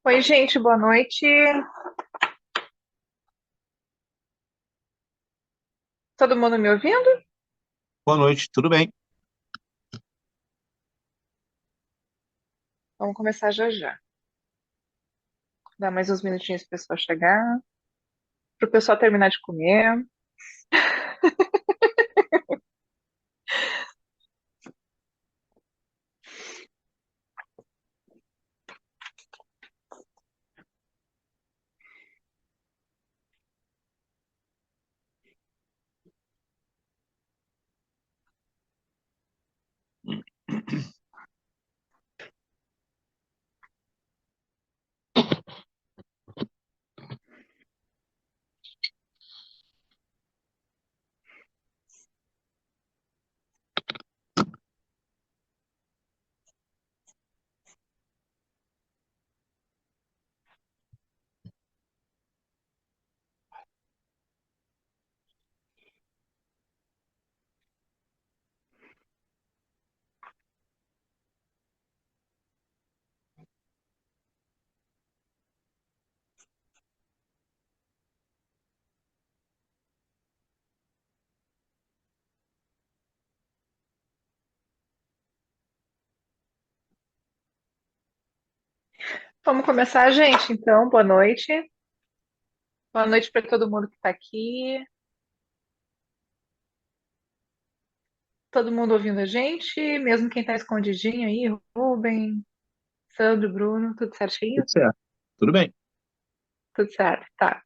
Oi, gente, boa noite. Todo mundo me ouvindo? Boa noite, tudo bem? Vamos começar já já. Dá mais uns minutinhos para o pessoal chegar, para o pessoal terminar de comer. Vamos começar, gente, então. Boa noite. Boa noite para todo mundo que está aqui. Todo mundo ouvindo a gente, mesmo quem está escondidinho aí, Rubem, Sandro, Bruno, tudo certinho? Tudo certo, tudo bem. Tudo certo, tá.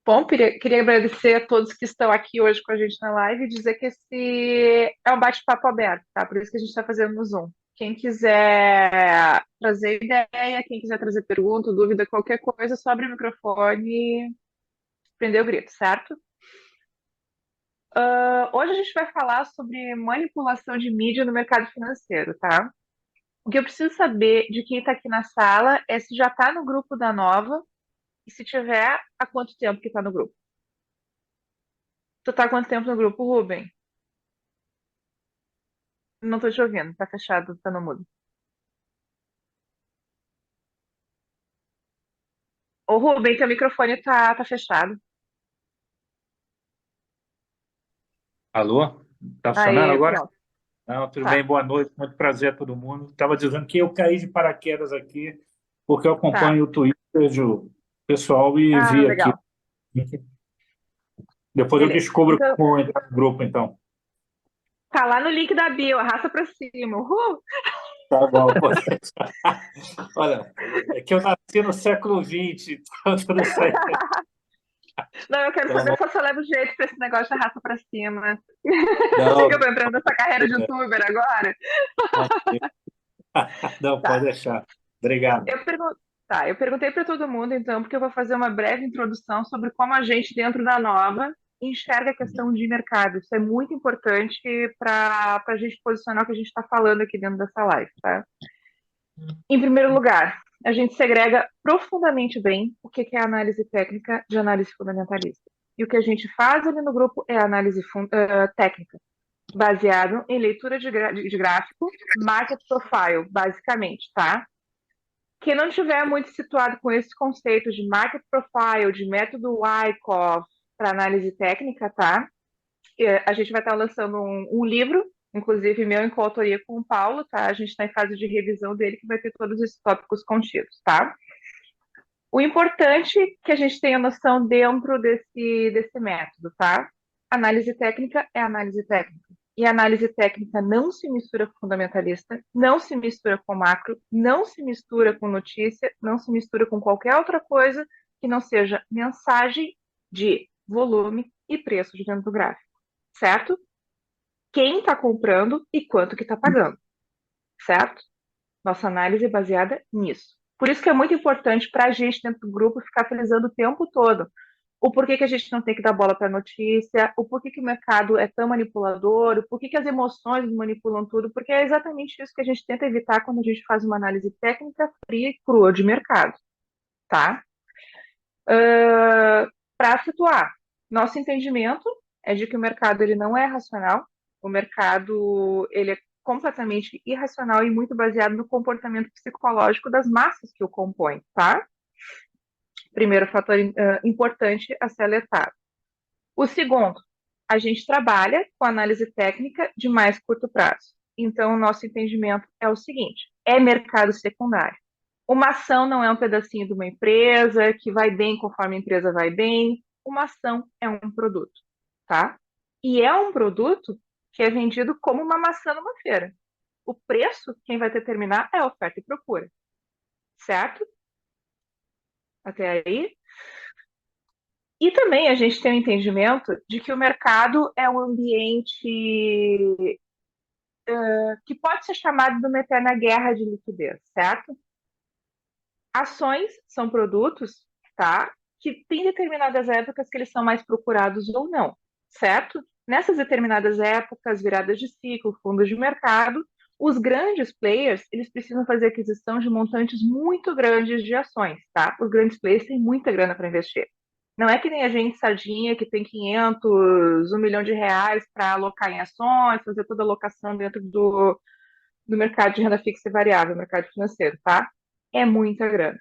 Bom, queria agradecer a todos que estão aqui hoje com a gente na live e dizer que esse é um bate-papo aberto, tá? Por isso que a gente está fazendo no Zoom. Quem quiser trazer ideia, quem quiser trazer pergunta, dúvida, qualquer coisa, só abre o microfone e prender o grito, certo? Hoje a gente vai falar sobre manipulação de mídia no mercado financeiro, tá? O que eu preciso saber de quem está aqui na sala é se já está no grupo da Nova e se tiver, há quanto tempo que está no grupo? Tu tá há quanto tempo no grupo, Rubem? Não tô te ouvindo, tá fechado, tá no mudo. Ô, Rubem, teu microfone tá fechado. Alô? Tá funcionando Aí, agora? pronto, Não, tudo bem, tá, boa noite, muito prazer a todo mundo. Estava dizendo que eu caí de paraquedas aqui, porque eu tá. acompanho o Twitter do pessoal e Ah, vi aqui. legal. Depois eu Beleza. descubro Então, como entrar no grupo, então. tá lá no link da bio, arrasta pra cima. Uhul. Tá bom, pode deixar. Olha, é que eu nasci no século XX, então tudo isso aí. Não, eu quero saber Então, se você leva o jeito pra esse negócio de arrasta pra cima. Que eu não, tô entrando nessa carreira de youtuber agora. não, pode Tá. deixar. Obrigado. Eu pergun- eu perguntei para todo mundo, então, porque eu vou fazer uma breve introdução sobre como a gente, dentro da Nova, enxerga a questão de mercado. Isso é muito importante para a gente posicionar o que a gente está falando aqui dentro dessa live, tá? Em primeiro lugar, a gente segrega profundamente bem o que é análise técnica de análise fundamentalista. E o que a gente faz ali no grupo é análise técnica, baseado em leitura de gráfico, market profile, basicamente, tá? Quem não tiver muito situado com esse conceito de market profile, de método Wyckoff para análise técnica, tá? A gente vai estar lançando um livro, inclusive meu em coautoria com o Paulo, tá? A gente está em fase de revisão dele, que vai ter todos esses tópicos contidos, tá? O importante é que a gente tenha noção dentro desse método, tá? Análise técnica é análise técnica. E análise técnica não se mistura com fundamentalista, não se mistura com macro, não se mistura com notícia, não se mistura com qualquer outra coisa que não seja mensagem de volume e preço de dentro do gráfico, certo? Quem está comprando e quanto que está pagando, certo? Nossa análise é baseada nisso. Por isso que é muito importante para a gente, dentro do grupo, ficar frisando o tempo todo o porquê que a gente não tem que dar bola para a notícia, o porquê que o mercado é tão manipulador, o porquê que as emoções manipulam tudo, porque é exatamente isso que a gente tenta evitar quando a gente faz uma análise técnica fria e crua de mercado, tá? Para situar, nosso entendimento é de que o mercado ele não é racional, o mercado ele é completamente irracional e muito baseado no comportamento psicológico das massas que o compõem, tá? Primeiro fator importante a ser alertado. O segundo, a gente trabalha com análise técnica de mais curto prazo. Então, o nosso entendimento é o seguinte: é mercado secundário. Uma ação não é um pedacinho de uma empresa que vai bem conforme a empresa vai bem. Uma ação é um produto, tá? E é um produto que é vendido como uma maçã numa feira. O preço, quem vai determinar é a oferta e procura, certo? Até aí? E também a gente tem o entendimento de que o mercado é um ambiente que pode ser chamado de uma eterna guerra de liquidez, certo? Ações são produtos, tá? Que tem determinadas épocas que eles são mais procurados ou não, certo? Nessas determinadas épocas, viradas de ciclo, fundos de mercado, os grandes players, eles precisam fazer aquisição de montantes muito grandes de ações, tá? Os grandes players têm muita grana para investir. Não é que nem a gente, sardinha, que tem 500, 1 milhão de reais para alocar em ações, fazer toda a alocação dentro do mercado de renda fixa e variável, mercado financeiro, tá? É muita grana.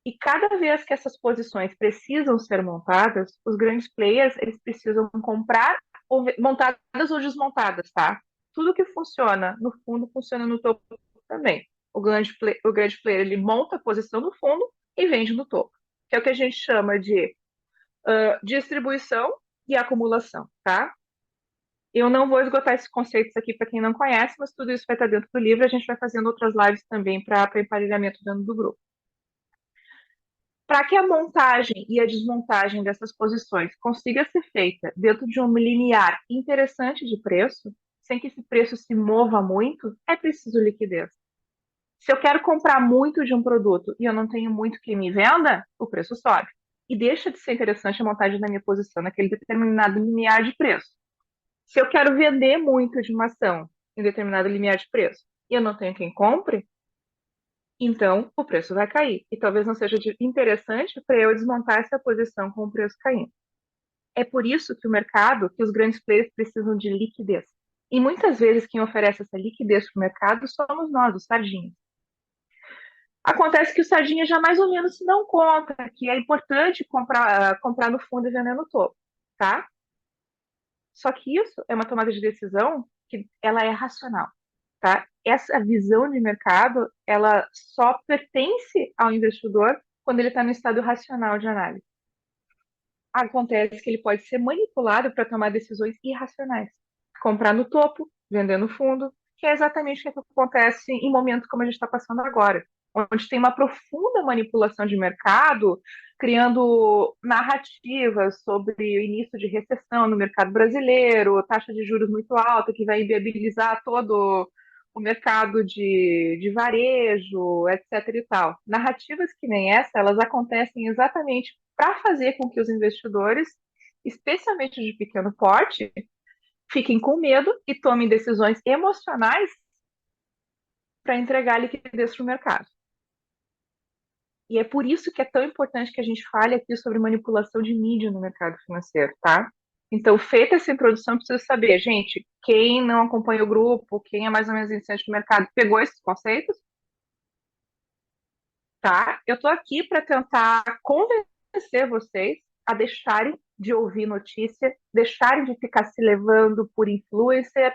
E cada vez que essas posições precisam ser montadas, os grandes players, eles precisam comprar montadas ou desmontadas, tá? Tudo que funciona no fundo funciona no topo também. O grande player, ele monta a posição no fundo e vende no topo, que é o que a gente chama de distribuição e acumulação, tá? Eu não vou esgotar esses conceitos aqui para quem não conhece, mas tudo isso vai estar dentro do livro. A gente vai fazendo outras lives também para emparelhamento dentro do grupo. Para que a montagem e a desmontagem dessas posições consiga ser feita dentro de um limiar interessante de preço, sem que esse preço se mova muito, é preciso liquidez. Se eu quero comprar muito de um produto e eu não tenho muito que me venda, o preço sobe. E deixa de ser interessante a montagem da minha posição naquele determinado limiar de preço. Se eu quero vender muito de uma ação em determinado limiar de preço e eu não tenho quem compre, então o preço vai cair. E talvez não seja interessante para eu desmontar essa posição com o preço caindo. É por isso que o mercado, que os grandes players precisam de liquidez. E muitas vezes quem oferece essa liquidez para o mercado somos nós, os sardinhas. Acontece que o sardinha já mais ou menos se dão conta que é importante comprar no fundo e vender no topo, tá? Só que isso é uma tomada de decisão que ela é racional, tá? Essa visão de mercado, ela só pertence ao investidor quando ele está no estado racional de análise. Acontece que ele pode ser manipulado para tomar decisões irracionais. Comprar no topo, vender no fundo, que é exatamente o que acontece em momentos como a gente está passando agora, onde tem uma profunda manipulação de mercado, criando narrativas sobre o início de recessão no mercado brasileiro, taxa de juros muito alta que vai inviabilizar todo o mercado de varejo, etc. e tal. Narrativas que nem essa, elas acontecem exatamente para fazer com que os investidores, especialmente de pequeno porte, fiquem com medo e tomem decisões emocionais para entregar liquidez para o mercado. E é por isso que é tão importante que a gente fale aqui sobre manipulação de mídia no mercado financeiro, tá? Então, feita essa introdução, precisa saber, gente, quem não acompanha o grupo, quem é mais ou menos iniciante do mercado, pegou esses conceitos? Tá? Eu estou aqui para tentar convencer vocês a deixarem de ouvir notícia, deixarem de ficar se levando por influencer,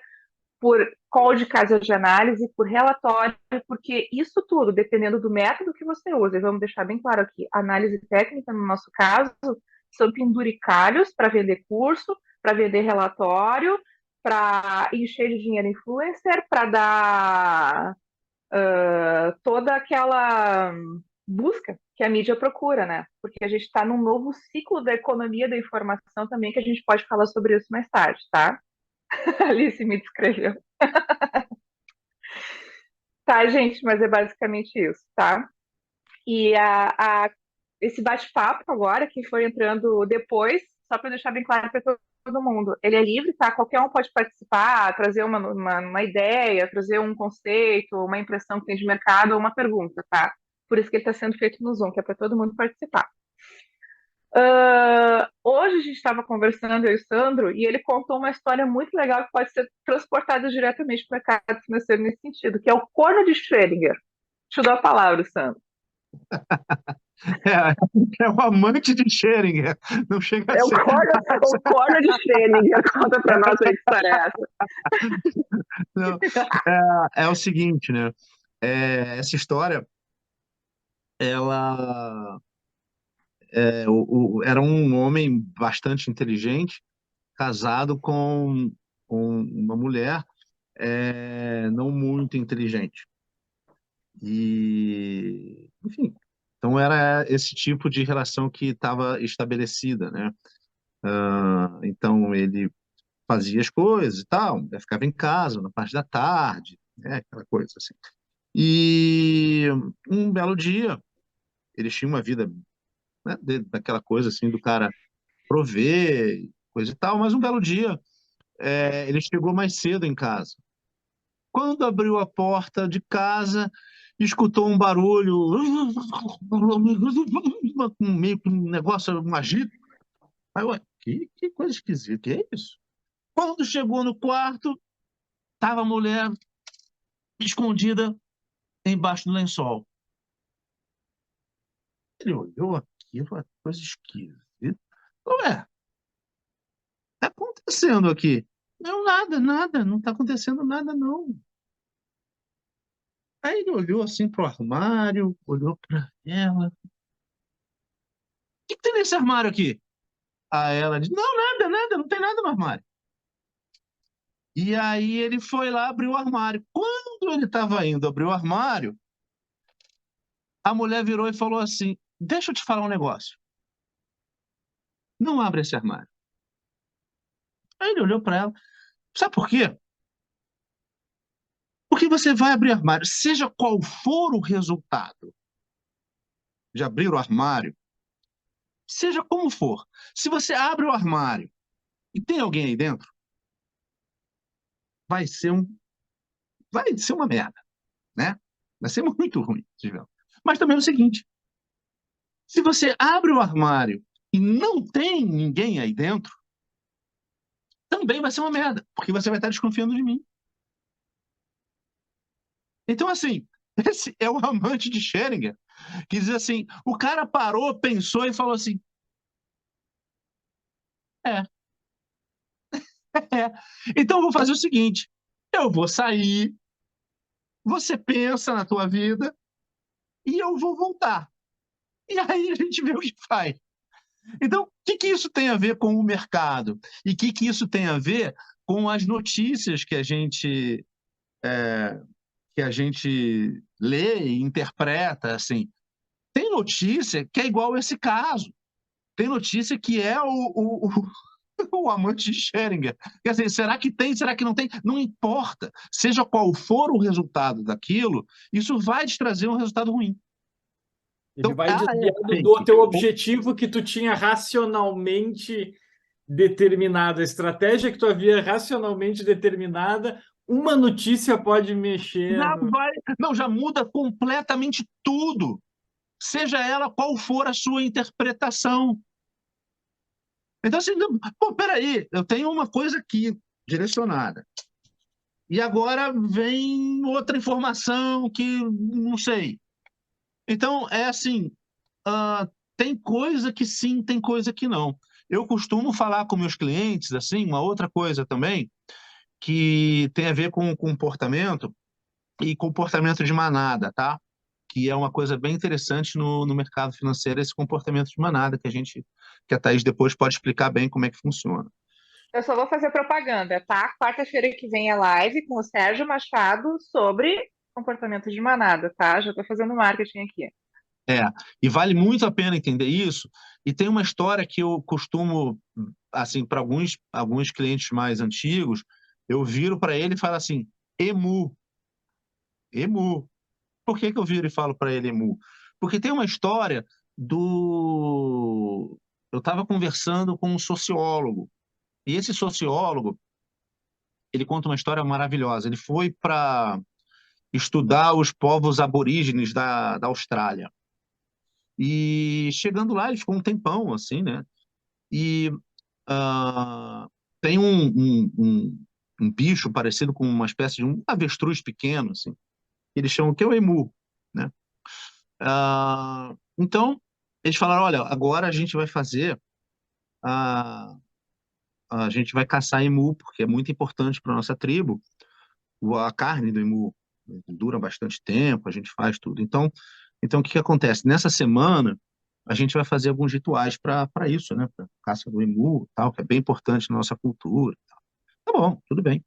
por call de casa de análise, por relatório, porque isso tudo, dependendo do método que você usa, e vamos deixar bem claro aqui, análise técnica, no nosso caso, são penduricalhos para vender curso, para vender relatório, para encher de dinheiro influencer, para dar toda aquela busca que a mídia procura, né? Porque a gente está num novo ciclo da economia da informação também, que a gente pode falar sobre isso mais tarde, tá? Alice me descreveu. Tá, gente, mas é basicamente isso, tá? E esse bate-papo agora, que foi entrando depois, só para deixar bem claro para todo mundo, ele é livre, tá? Qualquer um pode participar, trazer uma ideia, trazer um conceito, uma impressão que tem de mercado ou uma pergunta, tá? Por isso que ele está sendo feito no Zoom, que é para todo mundo participar. Hoje a gente estava conversando, eu e o Sandro, e ele contou uma história muito legal que pode ser transportada diretamente para o mercado financeiro nesse sentido, que é o corno de Schrödinger. Te dou a palavra, Sandro. É o amante de Schrödinger. Não chega a É ser. o corno de Schrödinger. Conta para nós aí que história é essa. Não, é o seguinte, né? Essa história, ela era um homem bastante inteligente, casado com uma mulher não muito inteligente. E, enfim, então era esse tipo de relação que estava estabelecida, né? Então ele fazia as coisas e tal, ficava em casa na parte da tarde, né? Aquela coisa assim. E um belo dia, eles tinham uma vida, né, daquela coisa assim do cara prover, coisa e tal, mas um belo dia ele chegou mais cedo em casa. Quando abriu a porta de casa, escutou um barulho, meio que um negócio, um agito. Aí, ué, que coisa esquisita, que é isso? Quando chegou no quarto, estava a mulher escondida embaixo do lençol. Ele olhou aquilo, uma coisa esquisita. Ué, tá acontecendo aqui? Não, nada, nada, não está acontecendo nada, não. Aí ele olhou assim pro armário, olhou para ela. O que tem nesse armário aqui? Aí ela disse, não, nada, nada, não tem nada no armário. E aí ele foi lá, abriu o armário. Quando ele estava indo abrir o armário, a mulher virou e falou assim, deixa eu te falar um negócio. Não abre esse armário. Aí ele olhou para ela. Sabe por quê? Porque você vai abrir armário, seja qual for o resultado de abrir o armário, seja como for. Se você abre o armário e tem alguém aí dentro, vai ser vai ser uma merda, né? Vai ser muito ruim, digamos. Mas também é o seguinte, se você abre o armário e não tem ninguém aí dentro, também vai ser uma merda, porque você vai estar desconfiando de mim. Então, assim, esse é o amante de Schrödinger, que diz assim, o cara parou, pensou e falou assim, é, é. Então eu vou fazer o seguinte, eu vou sair, você pensa na tua vida e eu vou voltar. E aí a gente vê o que faz. Então, o que isso tem a ver com o mercado? E o que isso tem a ver com as notícias que a gente lê e interpreta, assim? Tem notícia que é igual a esse caso. Tem notícia que é o amante de Schrödinger. Quer dizer, será que tem, será que não tem? Não importa. Seja qual for o resultado daquilo, isso vai te trazer um resultado ruim. Ele Então, vai ela é desviando do fake. teu objetivo que tu tinha racionalmente determinado, a estratégia que tu havia racionalmente determinada, uma notícia pode mexer Já no... vai, não, já muda completamente tudo, seja ela qual for a sua interpretação. Então, assim, pô, peraí, eu tenho uma coisa aqui direcionada. E agora vem outra informação que não sei. Então, é assim, tem coisa que sim, tem coisa que não. Eu costumo falar com meus clientes, assim, uma outra coisa também, que tem a ver com comportamento e comportamento de manada, tá? Que é uma coisa bem interessante no mercado financeiro, esse comportamento de manada, que a Thaís depois pode explicar bem como é que funciona. Eu só vou fazer propaganda, tá? Quarta-feira que vem é live com o Sérgio Machado sobre comportamento de manada, tá? Já tô fazendo marketing aqui. É, e vale muito a pena entender isso. E tem uma história que eu costumo, assim, para alguns clientes mais antigos, eu viro para ele e falo assim, emu, emu. Por que que eu viro e falo para ele emu? Porque tem uma história do... Eu estava conversando com um sociólogo, e esse sociólogo, ele conta uma história maravilhosa. Ele foi para estudar os povos aborígenes da Austrália. E chegando lá, ele ficou um tempão, assim, né? E tem um bicho parecido com uma espécie de um avestruz pequeno, assim, que eles chamam que é o emu, né? Então, eles falaram, olha, agora a gente vai fazer, a gente vai caçar emu, porque é muito importante para nossa tribo, a carne do emu dura bastante tempo, a gente faz tudo. Então o que que acontece? Nessa semana, a gente vai fazer alguns rituais para isso, né? Para caça do emu, tal, que é bem importante na nossa cultura. Tá bom, tudo bem.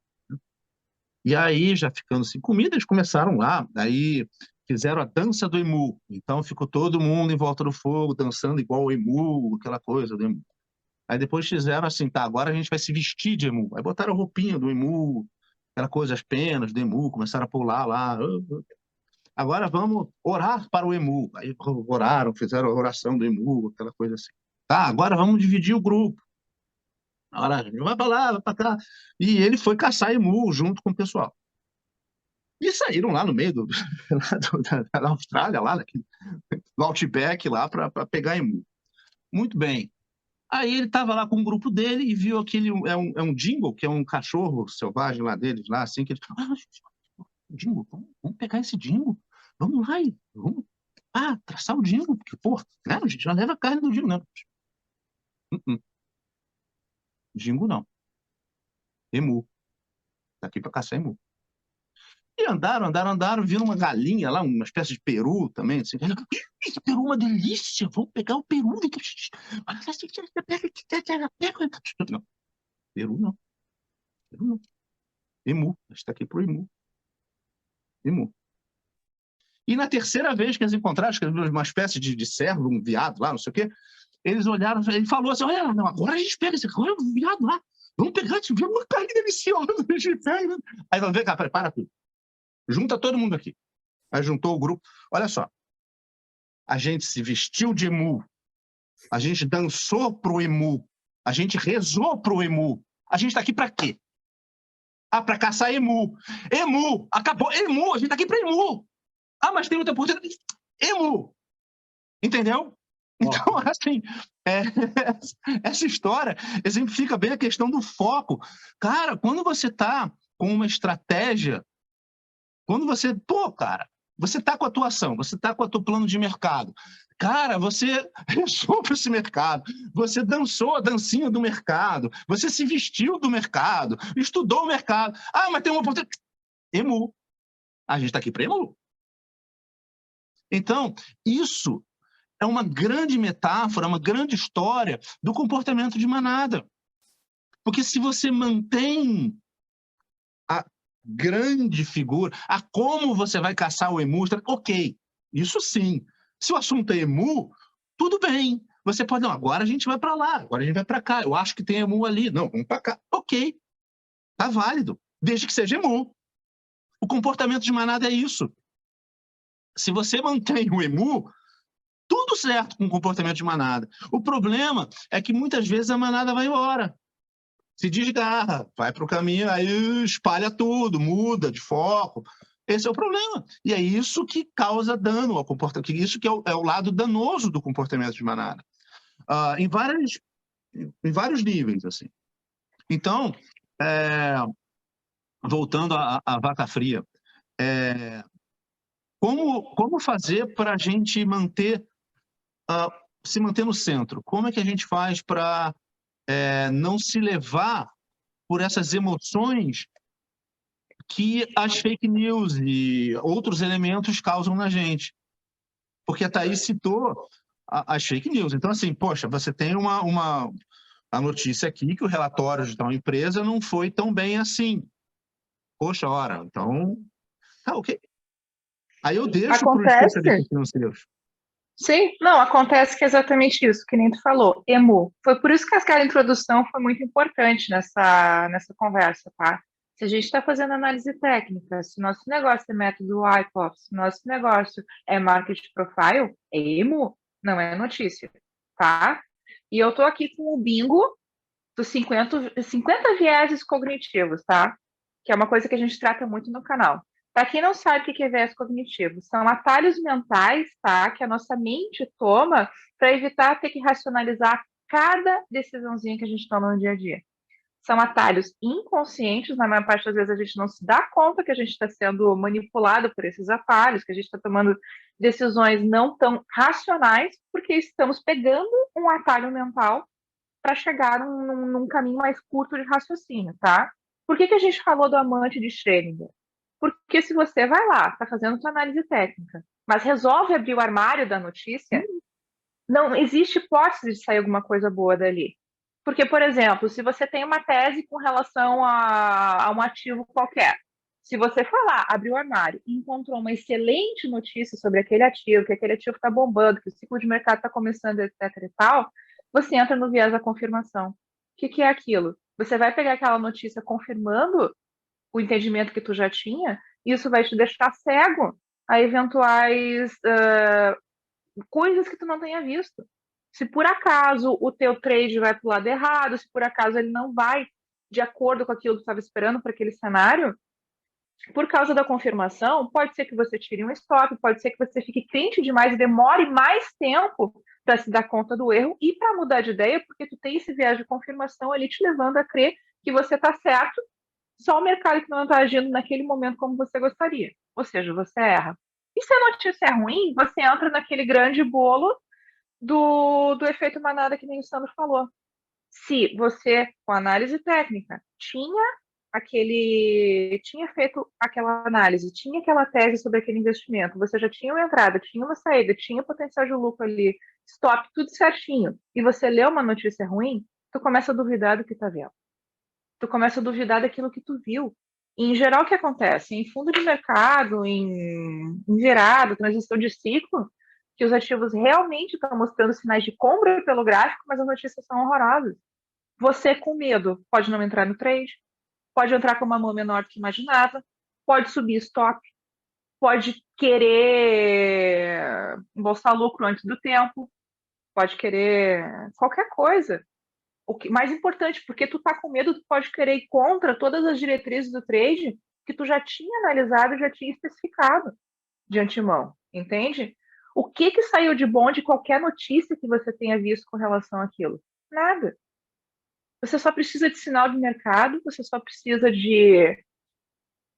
E aí, já ficando sem comida, eles começaram lá, aí fizeram a dança do emu. Então ficou todo mundo em volta do fogo, dançando igual o emu, aquela coisa do emu. Aí depois fizeram assim, tá, agora a gente vai se vestir de emu. Aí botaram a roupinha do emu, aquela coisa, as penas do emu, começaram a pular lá. Agora vamos orar para o emu. Aí oraram, fizeram a oração do emu, aquela coisa assim. Tá, agora vamos dividir o grupo. Agora, vai para lá, vai para cá. E ele foi caçar emu junto com o pessoal. E saíram lá no meio da Austrália, lá no Outback, lá para pegar emu. Muito bem. Aí ele estava lá com um grupo dele e viu aquele, é um dingo, que é um cachorro selvagem lá deles, lá, assim, que ele falou, dingo, vamos pegar esse dingo, vamos lá e vamos traçar o dingo, porque, pô, né, a gente já leva a carne do dingo, né? Dingo não. Emu. Tá aqui para caçar emu. E andaram, viram uma galinha lá, uma espécie de peru também, assim. Esse peru é uma delícia, vamos pegar o peru. Não, peru não. Peru não. Emu. A gente está aqui pro emu. Emu. E na terceira vez que eles encontraram, que uma espécie de cervo, um viado lá, não sei o quê, eles olharam, ele falou assim, olha, não, agora a gente pega esse viado lá, vamos pegar, uma carne deliciosa, a gente pega. Aí vamos ver, cara, prepara tudo. Junta todo mundo aqui. Aí juntou o grupo. Olha só, a gente se vestiu de emu, a gente dançou pro emu, a gente rezou pro emu. A gente tá aqui para quê? Para caçar emu. Emu, acabou. Emu, a gente tá aqui para emu. Mas tem outra oportunidade. Emu. Entendeu? Então, assim, essa história exemplifica bem a questão do foco. Cara, quando você tá com uma estratégia, quando você, cara, você tá com a tua ação, você tá com o teu plano de mercado. Cara, você rezou para esse mercado, você dançou a dancinha do mercado, você se vestiu do mercado, estudou o mercado. Mas tem uma oportunidade. Emu. A gente está aqui para emu. Então, isso é uma grande metáfora, uma grande história do comportamento de manada. Porque se você mantém a grande figura, a como você vai caçar o emu, ok, isso sim. Se o assunto é emu, tudo bem. Você pode, não, agora a gente vai para lá, agora a gente vai para cá, eu acho que tem emu ali. Não, vamos para cá. Ok, tá válido, desde que seja emu. O comportamento de manada é isso. Se você mantém o emu, tudo certo com o comportamento de manada. O problema é que muitas vezes a manada vai embora. Se desgarra, vai para o caminho, aí espalha tudo, muda de foco. Esse é o problema. E é isso que causa dano ao comportamento, isso que é o lado danoso do comportamento de manada. Em vários níveis, assim. Então, voltando à vaca fria, como fazer para a gente se manter no centro? Como é que a gente faz para não se levar por essas emoções que as fake news e outros elementos causam na gente? Porque a Thaís citou as fake news. Então, assim, poxa, você tem a notícia aqui que o relatório de tal empresa não foi tão bem assim. Poxa, ora, então... ok. Aí eu deixo para os especialistas financeiros. Sim, não, acontece que é exatamente isso, que nem tu falou, emu. Foi por isso que aquela introdução foi muito importante nessa conversa, tá? Se a gente está fazendo análise técnica, se o nosso negócio é método Wyckoff, se o nosso negócio é market profile, é emu, não é notícia, tá? E eu tô aqui com o bingo dos 50 vieses cognitivos, tá? Que é uma coisa que a gente trata muito no canal. Para quem não sabe o que é viés cognitivo, são atalhos mentais, tá, que a nossa mente toma para evitar ter que racionalizar cada decisãozinha que a gente toma no dia a dia. São atalhos inconscientes, na maior parte das vezes a gente não se dá conta que a gente está sendo manipulado por esses atalhos, que a gente está tomando decisões não tão racionais, porque estamos pegando um atalho mental para chegar num caminho mais curto de raciocínio, tá? Por que a gente falou do amante de Schrödinger? Porque se você vai lá, está fazendo sua análise técnica, mas resolve abrir o armário da notícia, não existe hipótese de sair alguma coisa boa dali. Porque, por exemplo, se você tem uma tese com relação a um ativo qualquer, se você for lá, abrir o armário e encontrou uma excelente notícia sobre aquele ativo, que aquele ativo está bombando, que o ciclo de mercado está começando, etc. e tal, você entra no viés da confirmação. O que é aquilo? Você vai pegar aquela notícia confirmando o entendimento que tu já tinha, e isso vai te deixar cego a eventuais coisas que tu não tenha visto. Se por acaso o teu trade vai para o lado errado, se por acaso ele não vai de acordo com aquilo que tu estava esperando para aquele cenário, por causa da confirmação, pode ser que você tire um stop, pode ser que você fique crente demais e demore mais tempo para se dar conta do erro e para mudar de ideia, porque tu tem esse viés de confirmação ali te levando a crer que você está certo, só o mercado que não está agindo naquele momento como você gostaria. Ou seja, você erra. E se a notícia é ruim, você entra naquele grande bolo do efeito manada que nem o Sandro falou. Se você, com análise técnica, tinha feito aquela análise, tinha aquela tese sobre aquele investimento, você já tinha uma entrada, tinha uma saída, tinha potencial de lucro ali, stop, tudo certinho, e você lê uma notícia ruim, tu começa a duvidar do que tá vendo. Tu começa a duvidar daquilo que tu viu. E, em geral, o que acontece? Em fundo de mercado, em virada, transição de ciclo, que os ativos realmente estão mostrando sinais de compra pelo gráfico, mas as notícias são horrorosas. Você, com medo, pode não entrar no trade, pode entrar com uma mão menor do que imaginava, pode subir stop, pode querer embolsar lucro antes do tempo, pode querer qualquer coisa. O que mais importante, porque tu tá com medo, tu pode querer ir contra todas as diretrizes do trade que tu já tinha analisado, já tinha especificado de antemão, entende? O que saiu de bom de qualquer notícia que você tenha visto com relação àquilo? Nada. Você só precisa de sinal de mercado, você só precisa de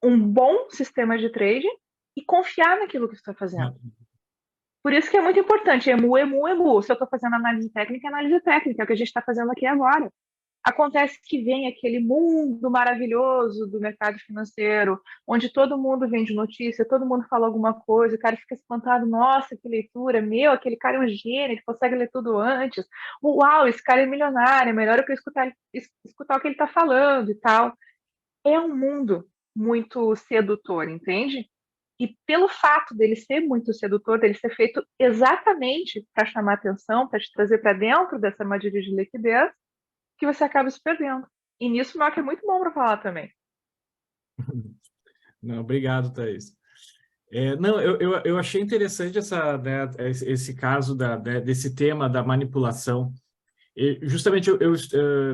um bom sistema de trade e confiar naquilo que você está fazendo. Por isso que é muito importante, emu, emu, emu. Se eu estou fazendo análise técnica, é o que a gente está fazendo aqui agora. Acontece que vem aquele mundo maravilhoso do mercado financeiro, onde todo mundo vende notícia, todo mundo fala alguma coisa, o cara fica espantado, nossa, que leitura, meu, aquele cara é um gênio, ele consegue ler tudo antes, uau, esse cara é milionário, é melhor eu escutar o que ele está falando e tal. É um mundo muito sedutor, entende? E pelo fato dele ser muito sedutor, dele ser feito exatamente para chamar atenção, para te trazer para dentro dessa armadilha de liquidez, que você acaba se perdendo. E nisso o Nock é muito bom para falar também. Não, obrigado, Thaís. Não, eu achei interessante esse caso desse tema da manipulação. E justamente,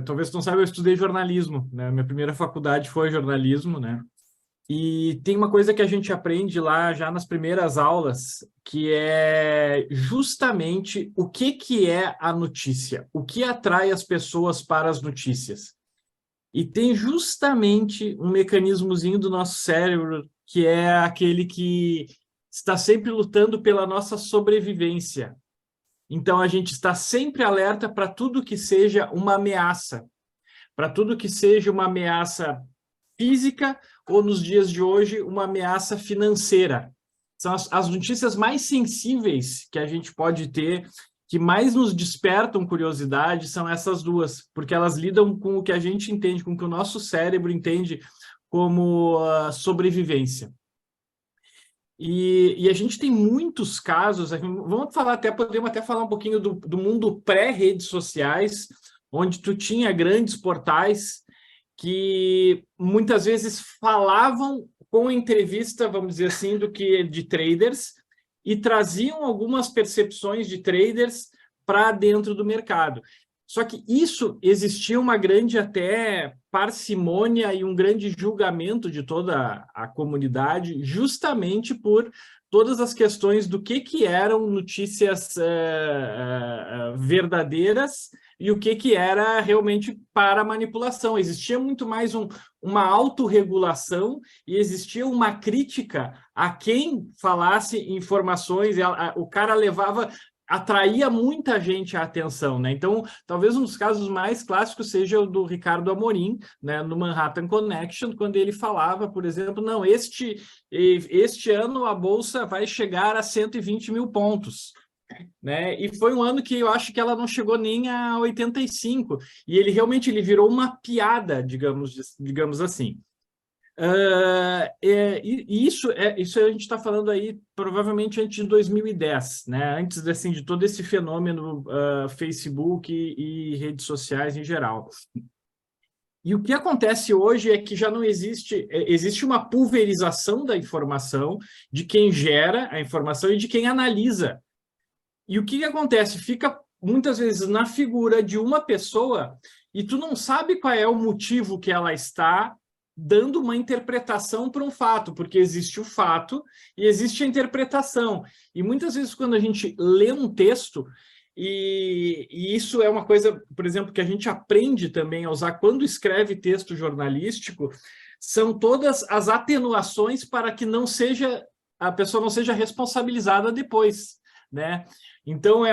talvez tu não saiba, eu estudei jornalismo, né? Minha primeira faculdade foi jornalismo, né? E tem uma coisa que a gente aprende lá já nas primeiras aulas, que é justamente o que é a notícia, o que atrai as pessoas para as notícias. E tem justamente um mecanismozinho do nosso cérebro, que é aquele que está sempre lutando pela nossa sobrevivência. Então, a gente está sempre alerta para tudo que seja uma ameaça, para tudo que seja uma ameaça física ou, nos dias de hoje, uma ameaça financeira. São as notícias mais sensíveis que a gente pode ter, que mais nos despertam curiosidade, são essas duas, porque elas lidam com o que a gente entende, com o que o nosso cérebro entende como sobrevivência. E a gente tem muitos casos, podemos até falar um pouquinho do mundo pré-redes sociais, onde tu tinha grandes portais que muitas vezes falavam com entrevista, vamos dizer assim, de traders, e traziam algumas percepções de traders para dentro do mercado. Só que isso existia uma grande até parcimônia e um grande julgamento de toda a comunidade, justamente por todas as questões do que eram notícias verdadeiras e o que era realmente para manipulação. Existia muito mais uma autorregulação e existia uma crítica a quem falasse informações, o cara atraía muita gente a atenção, né? Então, talvez um dos casos mais clássicos seja o do Ricardo Amorim, né, no Manhattan Connection, quando ele falava, por exemplo, não, este ano a Bolsa vai chegar a 120 mil pontos. Né? E foi um ano que eu acho que ela não chegou nem a 85, e ele realmente virou uma piada, digamos assim. Isso a gente está falando aí provavelmente antes de 2010, né? Antes assim, de todo esse fenômeno Facebook e redes sociais em geral. E o que acontece hoje é que já não existe uma pulverização da informação, de quem gera a informação e de quem analisa. E o que acontece? Fica muitas vezes na figura de uma pessoa e tu não sabe qual é o motivo que ela está dando uma interpretação para um fato, porque existe o fato e existe a interpretação. E muitas vezes quando a gente lê um texto, e isso é uma coisa, por exemplo, que a gente aprende também a usar quando escreve texto jornalístico, são todas as atenuações para que a pessoa não seja responsabilizada depois, né? Então,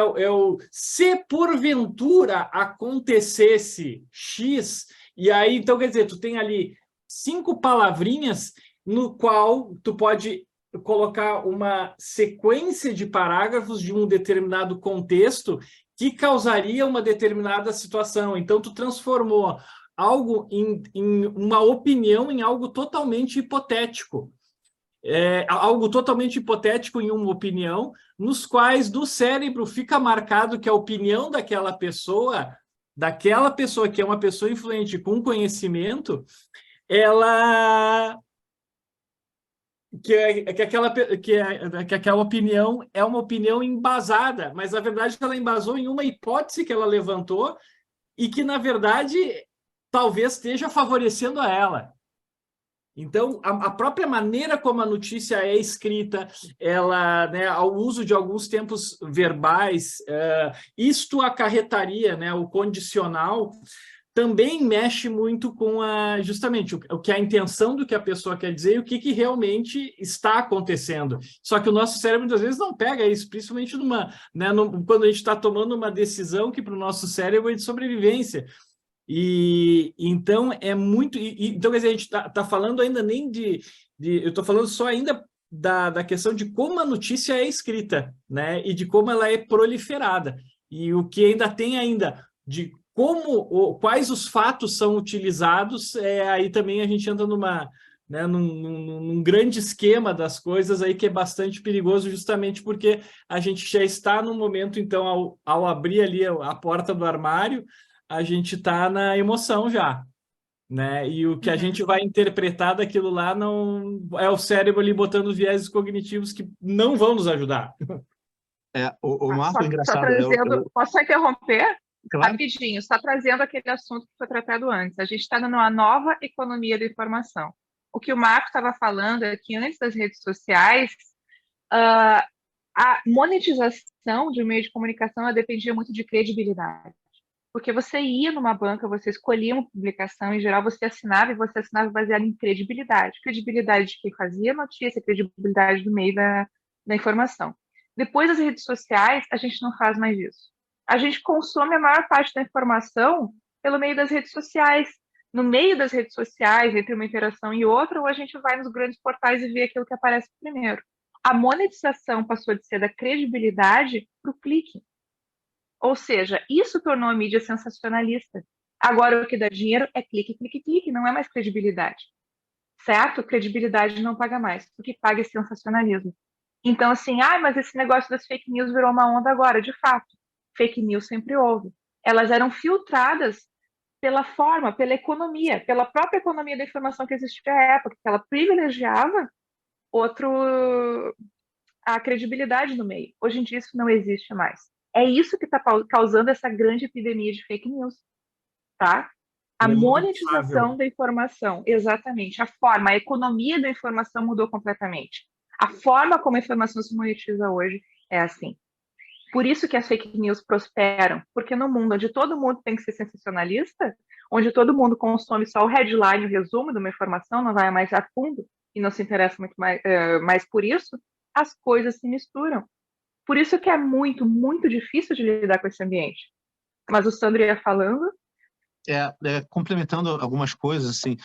se porventura acontecesse X, e aí, então, quer dizer, tu tem ali 5 palavrinhas no qual tu pode colocar uma sequência de parágrafos de um determinado contexto que causaria uma determinada situação. Então, tu transformou algo em uma opinião em algo totalmente hipotético. Algo totalmente hipotético em uma opinião, nos quais do cérebro fica marcado que a opinião daquela pessoa que é uma pessoa influente com conhecimento, que aquela opinião é uma opinião embasada, mas na verdade ela embasou em uma hipótese que ela levantou e que, na verdade, talvez esteja favorecendo a ela. Então, a própria maneira como a notícia é escrita, né, ao uso de alguns tempos verbais, isto acarretaria, né, o condicional, também mexe muito com justamente o que é a intenção do que a pessoa quer dizer e o que realmente está acontecendo. Só que o nosso cérebro, muitas vezes, não pega isso, principalmente quando a gente está tomando uma decisão que para o nosso cérebro é de sobrevivência. E então é muito. Então, quer dizer, a gente está falando ainda nem eu estou falando só ainda da questão de como a notícia é escrita, né? E de como ela é proliferada. E o que ainda tem de quais os fatos são utilizados, aí também a gente entra num grande esquema das coisas aí que é bastante perigoso, justamente porque a gente já está no momento, então, ao abrir ali a porta do armário, a gente está na emoção já, né? E o que a gente vai interpretar daquilo lá não é o cérebro ali botando viéses cognitivos que não vão nos ajudar. O Marco, engraçado. Posso só interromper? Claro. Rapidinho, só trazendo aquele assunto que foi tratado antes. A gente está numa nova economia da informação. O que o Marco estava falando é que antes das redes sociais, a monetização de um meio de comunicação ela dependia muito de credibilidade. Porque você ia numa banca, você escolhia uma publicação, em geral você assinava, e você assinava baseado em credibilidade. Credibilidade de quem fazia notícia, credibilidade do meio da informação. Depois das redes sociais, a gente não faz mais isso. A gente consome a maior parte da informação pelo meio das redes sociais. No meio das redes sociais, entre uma interação e outra, ou a gente vai nos grandes portais e vê aquilo que aparece primeiro. A monetização passou de ser da credibilidade para o clique. Ou seja, isso tornou a mídia sensacionalista. Agora, o que dá dinheiro é clique, clique, clique, não é mais credibilidade. Certo? Credibilidade não paga mais. O que paga é sensacionalismo. Então, assim, mas esse negócio das fake news virou uma onda agora. De fato, fake news sempre houve. Elas eram filtradas pela forma, pela economia, pela própria economia da informação que existia à época, que ela privilegiava a credibilidade no meio. Hoje em dia isso não existe mais. É isso que está causando essa grande epidemia de fake news, tá? A É muito monetização da informação, exatamente. A forma, a economia da informação mudou completamente. A forma como a informação se monetiza hoje é assim. Por isso que as fake news prosperam, porque no mundo onde todo mundo tem que ser sensacionalista, onde todo mundo consome só o headline, o resumo de uma informação, não vai mais a fundo e não se interessa muito mais por isso, as coisas se misturam. Por isso que é muito, muito difícil de lidar com esse ambiente. Mas o Sandro ia falando. Complementando algumas coisas, assim,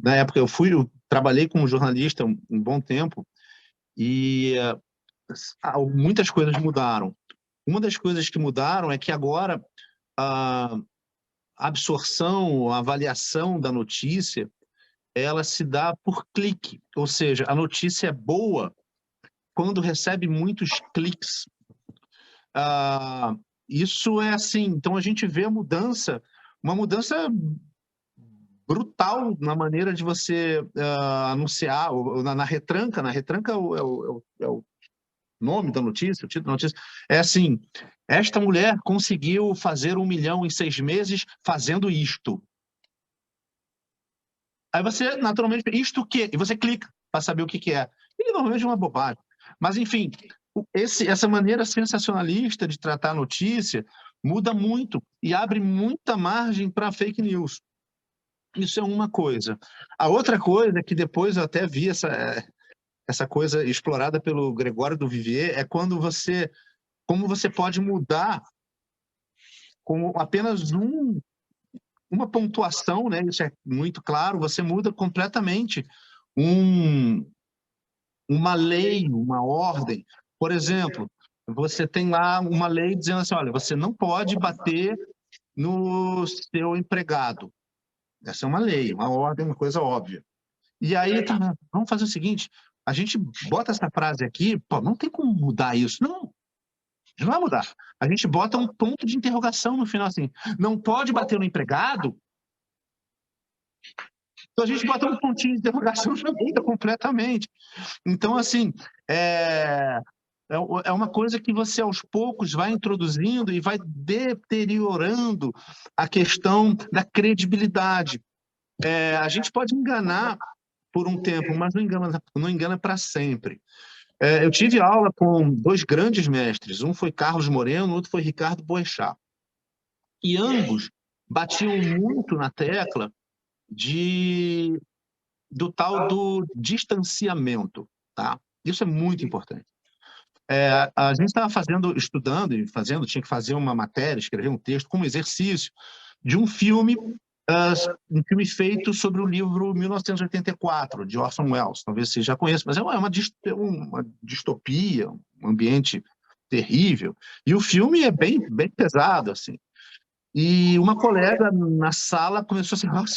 na época eu trabalhei como jornalista um bom tempo e muitas coisas mudaram. Uma das coisas que mudaram é que agora a absorção, a avaliação da notícia, ela se dá por clique, ou seja, a notícia é boa quando recebe muitos cliques. Isso é assim, então a gente vê uma mudança brutal na maneira de você anunciar, na retranca. Na retranca é o nome da notícia, o título da notícia. É assim, esta mulher conseguiu fazer 1 milhão em 6 meses fazendo isto. Aí você, naturalmente, isto o quê? E você clica para saber o que é. E normalmente é uma bobagem. Mas, enfim, essa maneira sensacionalista de tratar a notícia muda muito e abre muita margem para fake news. Isso é uma coisa. A outra coisa é que depois eu até vi essa coisa explorada pelo Gregório do Vivier, é como você pode mudar com apenas uma pontuação, né? Isso é muito claro, você muda completamente uma lei, uma ordem. Por exemplo, você tem lá uma lei dizendo assim, olha, você não pode bater no seu empregado. Essa é uma lei, uma ordem, uma coisa óbvia. E aí, vamos fazer o seguinte, a gente bota essa frase aqui, pô, não tem como mudar isso. Não vai mudar. A gente bota um ponto de interrogação no final, assim, não pode bater no empregado? Então a gente bota um pontinho de interrogação já muda completamente. Então, assim, é uma coisa que você, aos poucos, vai introduzindo e vai deteriorando a questão da credibilidade. A gente pode enganar por um tempo, mas não engana para sempre. Eu tive aula com 2 grandes mestres, um foi Carlos Moreno, o outro foi Ricardo Boechat. E ambos batiam muito na tecla do tal do distanciamento, tá? Isso é muito importante. A gente estava tinha que fazer uma matéria, escrever um texto como exercício de um filme feito sobre o livro 1984, de Orson Welles. Talvez você já conheça, mas é uma distopia, um ambiente terrível. E o filme é bem, bem pesado, assim. E uma colega na sala começou assim, nossa,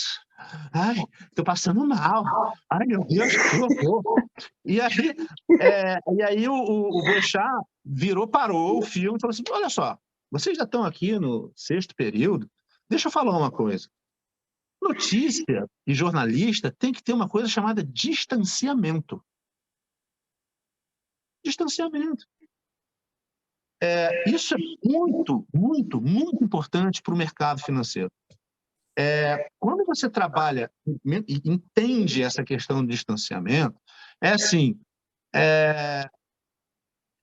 ai, estou passando mal. Ai, meu Deus, que horror. E aí o Boechat parou o filme e falou assim, olha só, vocês já estão aqui no 6º período, deixa eu falar uma coisa. Notícia e jornalista tem que ter uma coisa chamada distanciamento. Distanciamento. Isso é muito, muito, muito importante para o mercado financeiro. Quando você trabalha e entende essa questão do distanciamento, assim, é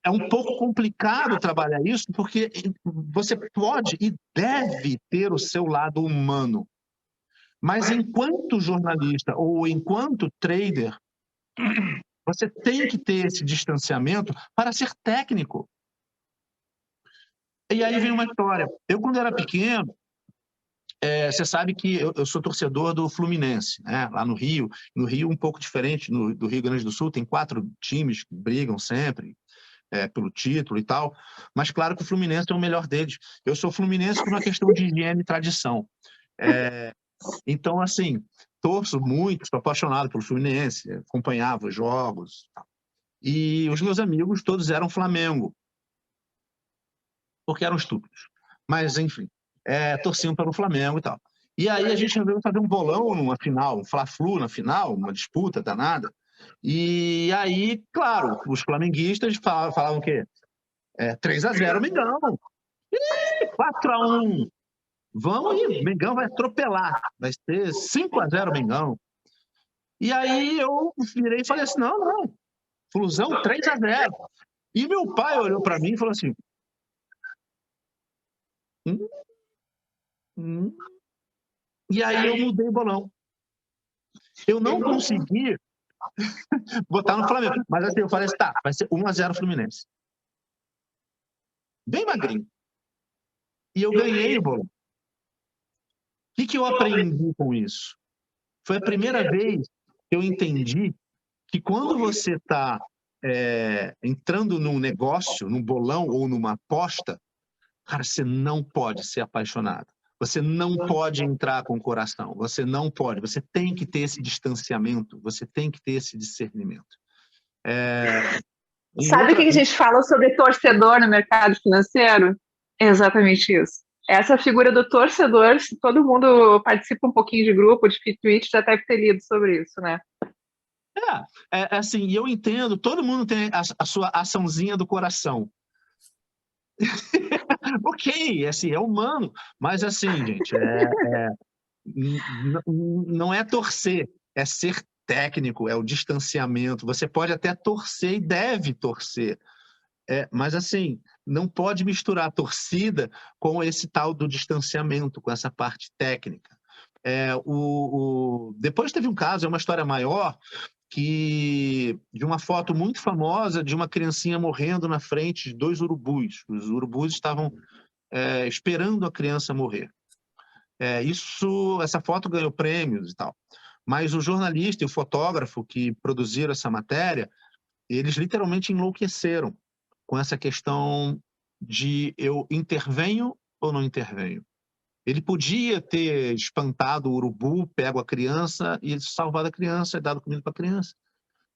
um pouco complicado trabalhar isso, porque você pode e deve ter o seu lado humano. Mas enquanto jornalista ou enquanto trader, você tem que ter esse distanciamento para ser técnico. E aí vem uma história. Eu, quando era pequeno, você sabe que eu sou torcedor do Fluminense, né? Lá no Rio. No Rio, um pouco diferente do Rio Grande do Sul, tem 4 times que brigam sempre pelo título e tal. Mas claro que o Fluminense é o melhor deles. Eu sou fluminense por uma questão de higiene e tradição. Então, assim, torço muito, sou apaixonado pelo Fluminense, acompanhava os jogos. E os meus amigos todos eram Flamengo, porque eram estúpidos. Mas, enfim, torciam pelo Flamengo e tal. E aí a gente resolveu fazer um bolão numa final, um Fla-Flu na final, uma disputa danada. E aí, claro, os flamenguistas falavam o quê? 3-0 Mengão. 4-1. Vamos ir, Mengão vai atropelar. Vai ser 5-0 Mengão. E aí eu virei e falei assim, não, Flusão 3-0. E meu pai olhou para mim e falou assim, E aí eu mudei o bolão. Eu não consegui botar no Flamengo. Mas assim, eu falei assim, tá, vai ser 1-0 Fluminense. Bem magrinho. E eu ganhei o bolão. O que eu aprendi com isso? Foi a primeira vez que eu entendi que quando você está entrando num negócio, num bolão ou numa aposta, cara, você não pode ser apaixonado. Você não pode entrar com o coração. Você não pode. Você tem que ter esse distanciamento. Você tem que ter esse discernimento. Sabe o que a gente fala sobre torcedor no mercado financeiro? É exatamente isso. Essa figura do torcedor, se todo mundo participa um pouquinho de grupo, de tweet, já deve ter lido sobre isso, né? Assim, e eu entendo, todo mundo tem a sua açãozinha do coração. Ok, assim, é humano, mas assim, gente, não é torcer, é ser técnico, é o distanciamento. Você pode até torcer e deve torcer, mas assim, não pode misturar a torcida com esse tal do distanciamento, com essa parte técnica. Depois teve um caso, é uma história maior, de uma foto muito famosa de uma criancinha morrendo na frente de 2 urubus. Os urubus estavam esperando a criança morrer. Essa foto ganhou prêmios e tal. Mas o jornalista e o fotógrafo que produziram essa matéria, eles literalmente enlouqueceram com essa questão de eu intervenho ou não intervenho. Ele podia ter espantado o urubu, pego a criança e salvado a criança e dado comida para a criança.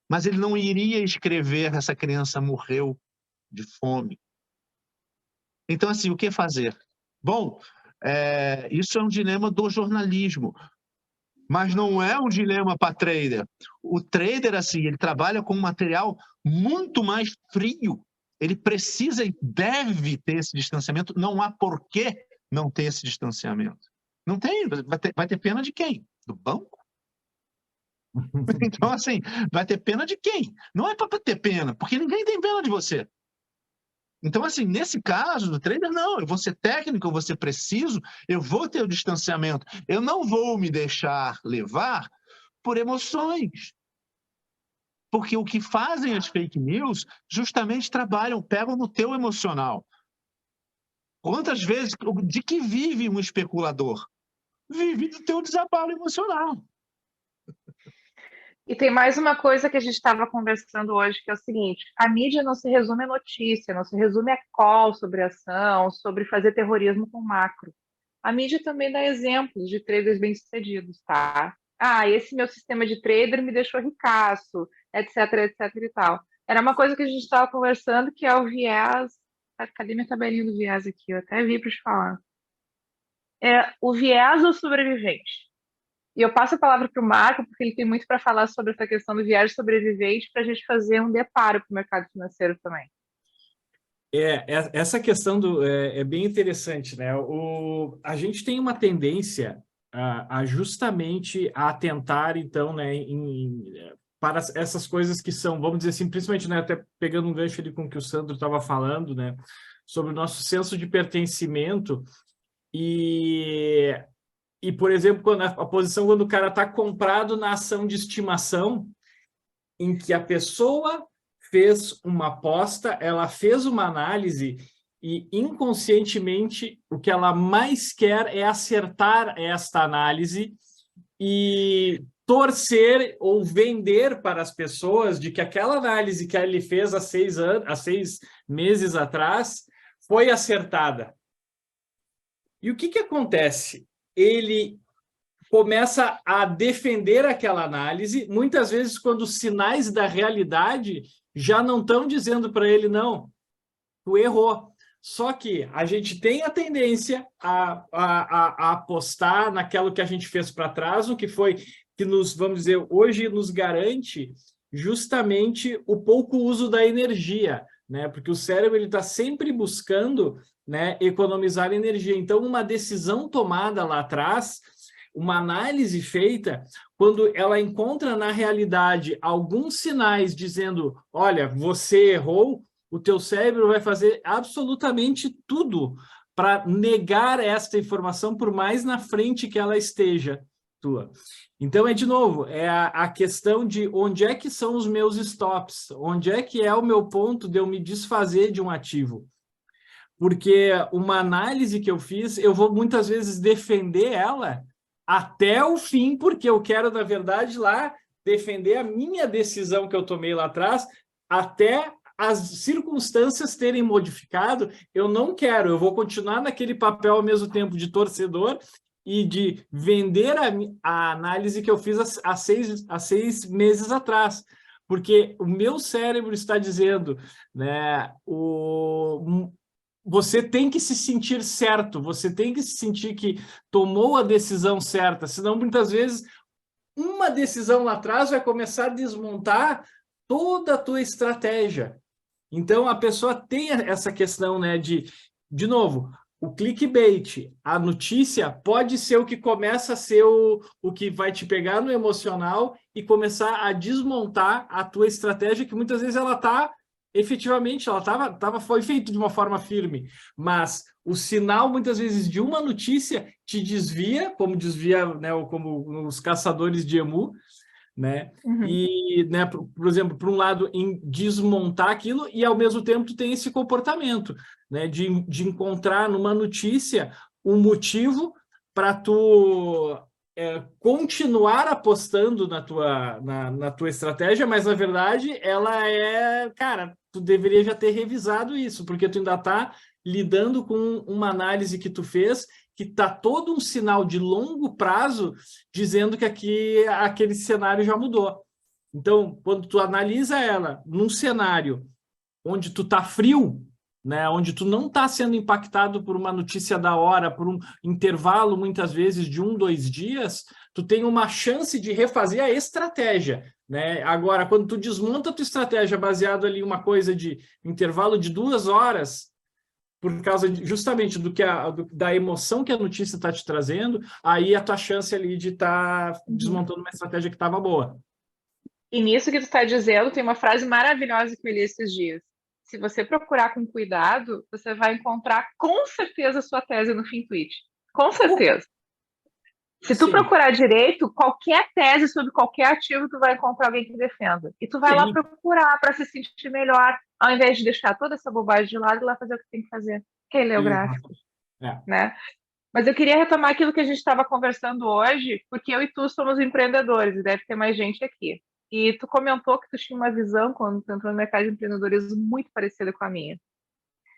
Mas ele não iria escrever essa criança morreu de fome. Então, assim, o que fazer? Bom, isso é um dilema do jornalismo, mas não é um dilema para trader. O trader, assim, ele trabalha com um material muito mais frio. Ele precisa e deve ter esse distanciamento. Não há porquê não ter esse distanciamento. Não tem. Vai ter pena de quem? Do banco? Então, assim, vai ter pena de quem? Não é para ter pena, porque ninguém tem pena de você. Então, assim, nesse caso do trader, não, eu vou ser técnico, eu vou ser preciso, eu vou ter o distanciamento, eu não vou me deixar levar por emoções. Porque o que fazem as fake news justamente pegam no teu emocional. Quantas vezes, de que vive um especulador? Vive do teu desabalo emocional. E tem mais uma coisa que a gente estava conversando hoje, que é o seguinte: a mídia não se resume a notícia, não se resume a call sobre ação, sobre fazer terrorismo com macro. A mídia também dá exemplos de traders bem-sucedidos, tá? Esse meu sistema de trader me deixou ricaço, etc, etc e tal. Era uma coisa que a gente estava conversando, que é o viés... Cadê minha tabelinha do viés aqui? Eu até vi para te falar. O viés do sobrevivente. E eu passo a palavra para o Marco, porque ele tem muito para falar sobre essa questão do viés sobrevivente, para a gente fazer um deparo para o mercado financeiro também. Essa questão é bem interessante, né? A gente tem uma tendência a justamente a atentar, então, né, para essas coisas que são, vamos dizer assim, principalmente, né, até pegando um gancho ali com o que o Sandro estava falando, né, sobre o nosso senso de pertencimento e por exemplo, quando a posição quando o cara está comprado na ação de estimação, em que a pessoa fez uma aposta, ela fez uma análise e inconscientemente o que ela mais quer é acertar esta análise e torcer ou vender para as pessoas de que aquela análise que ele fez há 6 meses atrás foi acertada. E o que acontece? Ele começa a defender aquela análise, muitas vezes quando os sinais da realidade já não estão dizendo para ele, não, tu errou. Só que a gente tem a tendência a apostar naquilo que a gente fez para trás, o que foi que nos, vamos dizer, hoje nos garante justamente o pouco uso da energia, né? Porque o cérebro ele está sempre buscando, né, economizar energia. Então, uma decisão tomada lá atrás, uma análise feita, quando ela encontra na realidade alguns sinais dizendo, olha, você errou, o teu cérebro vai fazer absolutamente tudo para negar esta informação, por mais na frente que ela esteja tua. Então, de novo, é a questão de onde é que são os meus stops, onde é que é o meu ponto de eu me desfazer de um ativo. Porque uma análise que eu fiz, eu vou muitas vezes defender ela até o fim, porque eu quero, na verdade, lá defender a minha decisão que eu tomei lá atrás, até as circunstâncias terem modificado. Eu não quero, eu vou continuar naquele papel ao mesmo tempo de torcedor e de vender a análise que eu fiz há 6 meses atrás. Porque o meu cérebro está dizendo, né, você tem que se sentir certo, você tem que se sentir que tomou a decisão certa, senão muitas vezes uma decisão lá atrás vai começar a desmontar toda a tua estratégia. Então a pessoa tem essa questão, né, de novo, o clickbait, a notícia pode ser o que começa a ser o que vai te pegar no emocional e começar a desmontar a tua estratégia, que muitas vezes ela está efetivamente, foi feito de uma forma firme, mas o sinal, muitas vezes, de uma notícia te desvia, né, como os caçadores de emu, né? Uhum. E, né, por exemplo, por um lado, em desmontar aquilo, e ao mesmo tempo tu tem esse comportamento, né, de encontrar numa notícia um motivo para tu continuar apostando na tua estratégia, mas na verdade ela cara, tu deveria já ter revisado isso, porque tu ainda está lidando com uma análise que tu fez, que está todo um sinal de longo prazo dizendo que aquele cenário já mudou. Então, quando tu analisa ela num cenário onde tu está frio, né, onde tu não está sendo impactado por uma notícia da hora, por um intervalo, muitas vezes, de 1, 2 dias, tu tem uma chance de refazer a estratégia. Né? Agora, quando tu desmonta a tua estratégia baseado ali em uma coisa de intervalo de 2 horas, por causa justamente da emoção que a notícia está te trazendo, aí a tua chance ali de estar desmontando uma estratégia que estava boa. E nisso que tu está dizendo, tem uma frase maravilhosa que eu li esses dias. Se você procurar com cuidado, você vai encontrar com certeza a sua tese no FinTwitch. Com certeza. Se tu procurar direito, qualquer tese sobre qualquer ativo, tu vai encontrar alguém que defenda. E tu vai lá procurar para se sentir melhor, ao invés de deixar toda essa bobagem de lado e lá fazer o que tem que fazer. Quem lê o gráfico. Né? Mas eu queria retomar aquilo que a gente estava conversando hoje, porque eu e tu somos empreendedores, e deve ter mais gente aqui. E tu comentou que tu tinha uma visão, quando tu entrou no mercado de empreendedorismo, muito parecida com a minha.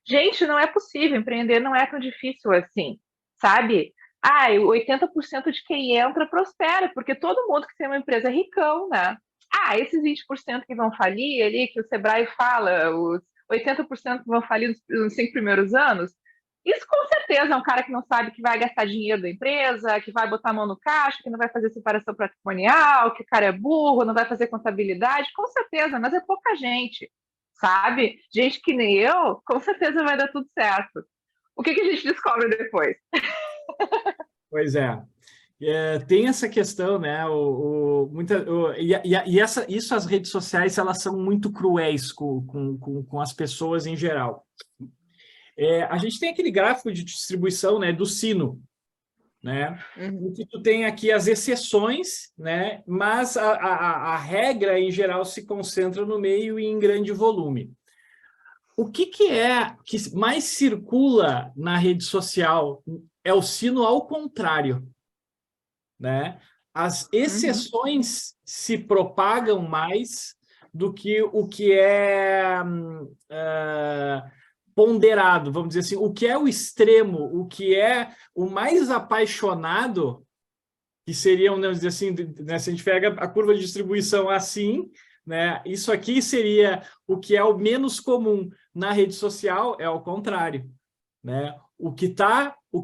Gente, não é possível, empreender não é tão difícil assim, sabe? 80% de quem entra prospera, porque todo mundo que tem uma empresa é ricão, né? Esses 20% que vão falir ali, que o Sebrae fala, os 80% que vão falir nos 5 primeiros anos, isso com certeza é um cara que não sabe que vai gastar dinheiro da empresa, que vai botar a mão no caixa, que não vai fazer separação patrimonial, que o cara é burro, não vai fazer contabilidade, com certeza, mas é pouca gente, sabe? Gente que nem eu, com certeza vai dar tudo certo. O que a gente descobre depois? Pois é. Tem essa questão, né? Isso as redes sociais elas são muito cruéis com as pessoas em geral. A gente tem aquele gráfico de distribuição, né, do sino, né? Que tu tem aqui as exceções, né? Mas a regra em geral se concentra no meio e em grande volume. O que mais circula na rede social é o sino ao contrário, né? As exceções se propagam mais do que o que é ponderado, vamos dizer assim, o que é o extremo, o que é o mais apaixonado, que seriam, vamos dizer assim, né, se a gente pega a curva de distribuição assim, né, isso aqui seria o que é o menos comum. Na rede social é ao contrário, né? O que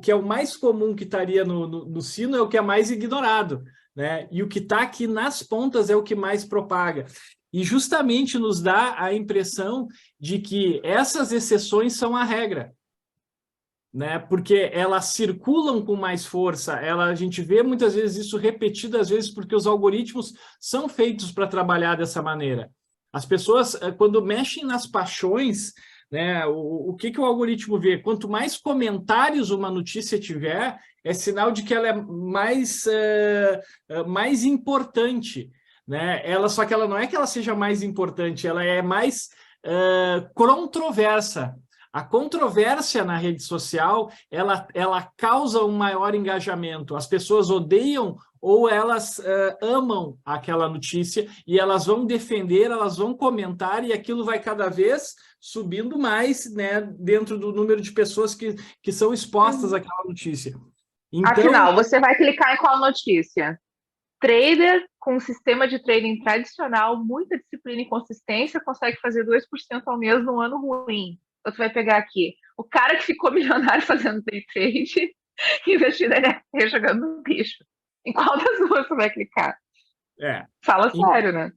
é o mais comum que estaria no sino é o que é mais ignorado, né? E o que está aqui nas pontas é o que mais propaga. e justamente nos dá a impressão de que essas exceções são a regra, né? Porque elas circulam com mais força, a gente vê muitas vezes isso repetido, às vezes porque os algoritmos são feitos para trabalhar dessa maneira. As pessoas, quando mexem nas paixões, né, o que o algoritmo vê? Quanto mais comentários uma notícia tiver, é sinal de que ela é mais importante, né? Só que ela não é que ela seja mais importante, ela é mais controversa. A controvérsia na rede social, ela causa um maior engajamento. As pessoas odeiam ou elas amam aquela notícia e elas vão defender, elas vão comentar e aquilo vai cada vez subindo mais, né, dentro do número de pessoas que são expostas àquela notícia. Então, afinal, você vai clicar em qual notícia? Trader com um sistema de trading tradicional, muita disciplina e consistência, consegue fazer 2% ao mês num ano ruim. Ou tu vai pegar aqui, o cara que ficou milionário fazendo day trade, investindo em NFT jogando no bicho. Em qual das duas você vai clicar? Fala sério, né?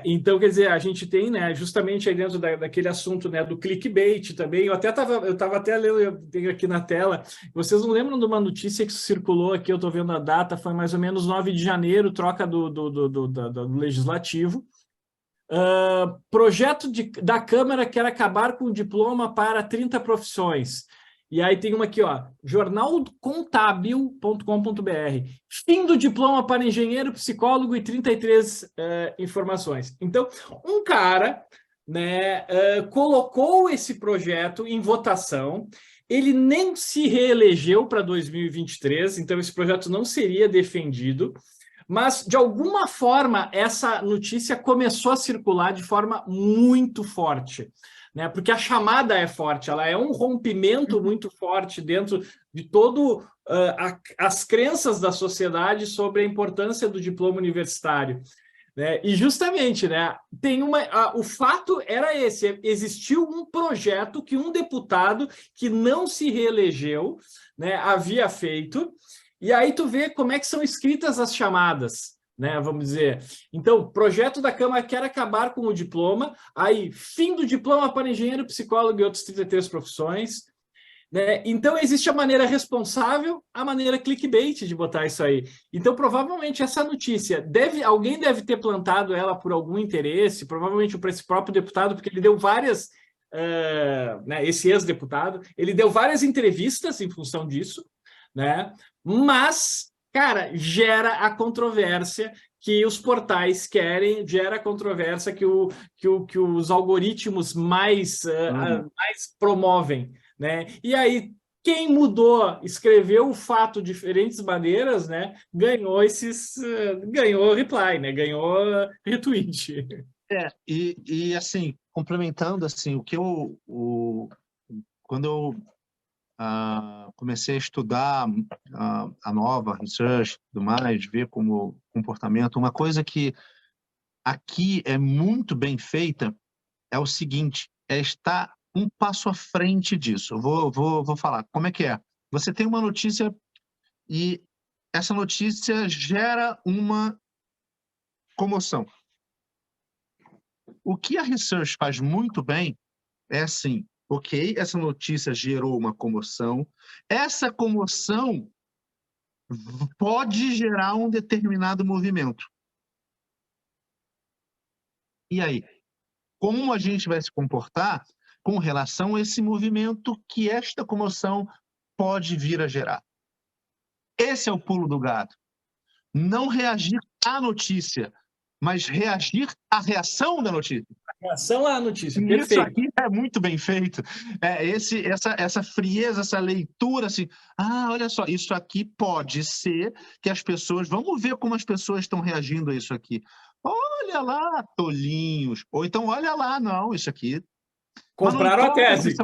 Então, quer dizer, a gente tem, né, justamente aí dentro daquele assunto, né, do clickbait também, eu estava até lendo, eu tenho aqui na tela, vocês não lembram de uma notícia que circulou aqui, eu estou vendo a data, foi mais ou menos 9 de janeiro, troca do Legislativo, projeto da Câmara quer acabar com o diploma para 30 profissões. E aí tem uma aqui, ó, jornalcontábil.com.br. Fim do diploma para engenheiro, psicólogo e 33 informações. Então, um cara, né, colocou esse projeto em votação, ele nem se reelegeu para 2023, então esse projeto não seria defendido, mas, de alguma forma, essa notícia começou a circular de forma muito forte, né? Porque a chamada é forte, ela é um rompimento muito forte dentro de todo as crenças da sociedade sobre a importância do diploma universitário, né? E justamente, né, o fato era esse, existiu um projeto que um deputado que não se reelegeu, né, havia feito, e aí tu vê como é que são escritas as chamadas, né, vamos dizer. Então, projeto da Câmara quer acabar com o diploma, aí fim do diploma para engenheiro, psicólogo e outras 33 profissões, né? Então, existe a maneira responsável, a maneira clickbait de botar isso aí. Então, provavelmente, essa notícia, alguém deve ter plantado ela por algum interesse, provavelmente para esse próprio deputado, porque ele deu várias, né, esse ex-deputado, ele deu várias entrevistas em função disso, né? Mas, cara, gera a controvérsia que os portais querem, gera a controvérsia que os algoritmos mais promovem, né? E aí, quem mudou, escreveu o fato de diferentes maneiras, né? Ganhou reply, né? Ganhou retweet. E assim, complementando assim, quando eu comecei a estudar a nova research e tudo mais, ver como comportamento, uma coisa que aqui é muito bem feita é o seguinte, é estar um passo à frente disso. Eu vou falar. Como é que é? Você tem uma notícia e essa notícia gera uma comoção. O que a research faz muito bem é assim, ok, essa notícia gerou uma comoção, essa comoção pode gerar um determinado movimento. E aí? Como a gente vai se comportar com relação a esse movimento que esta comoção pode vir a gerar? Esse é o pulo do gato. Não reagir à notícia, mas reagir à reação da notícia. A reação à notícia, isso perfeito. Aqui é muito bem feito. Essa frieza, essa leitura, assim, olha só, isso aqui pode ser que as pessoas... Vamos ver como as pessoas estão reagindo a isso aqui. Olha lá, tolinhos. Ou então, olha lá, não, isso aqui... Compraram a tese.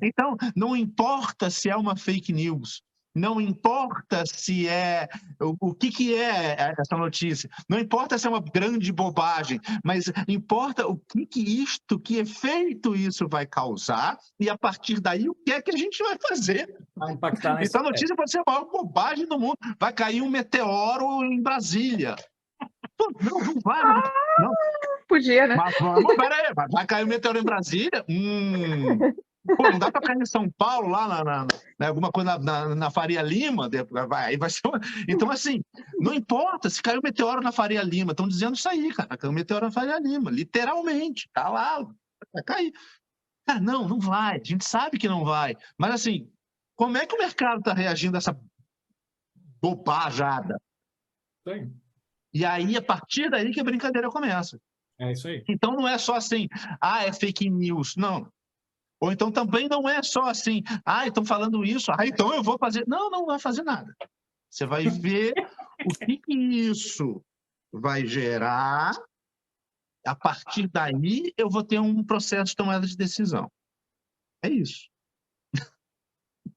Então, não importa se é uma fake news, não importa se é... O que é essa notícia, não importa se é uma grande bobagem, mas importa o que efeito isso vai causar e, a partir daí, o que é que a gente vai fazer. Vai impactar então, a notícia pode ser a maior bobagem do mundo. Vai cair um meteoro em Brasília. Não vai. Não. Podia, né? Mas vamos, peraí, vai cair um meteoro em Brasília? Pô, não dá para cair em São Paulo, lá alguma coisa na Faria Lima? Aí vai ser Então, assim, não importa se caiu um meteoro na Faria Lima. Estão dizendo isso aí, cara. Caiu um meteoro na Faria Lima, literalmente. Tá lá, vai cair. Cara, não vai. A gente sabe que não vai. Mas, assim, como é que o mercado está reagindo a essa bobajada? Sim. E aí, a partir daí que a brincadeira começa. É isso aí. Então, não é só assim, é fake news. Não. Ou então também não é só assim, estão falando isso, então eu vou fazer. Não vai fazer nada. Você vai ver o que isso vai gerar. A partir daí, eu vou ter um processo de tomada de decisão. É isso.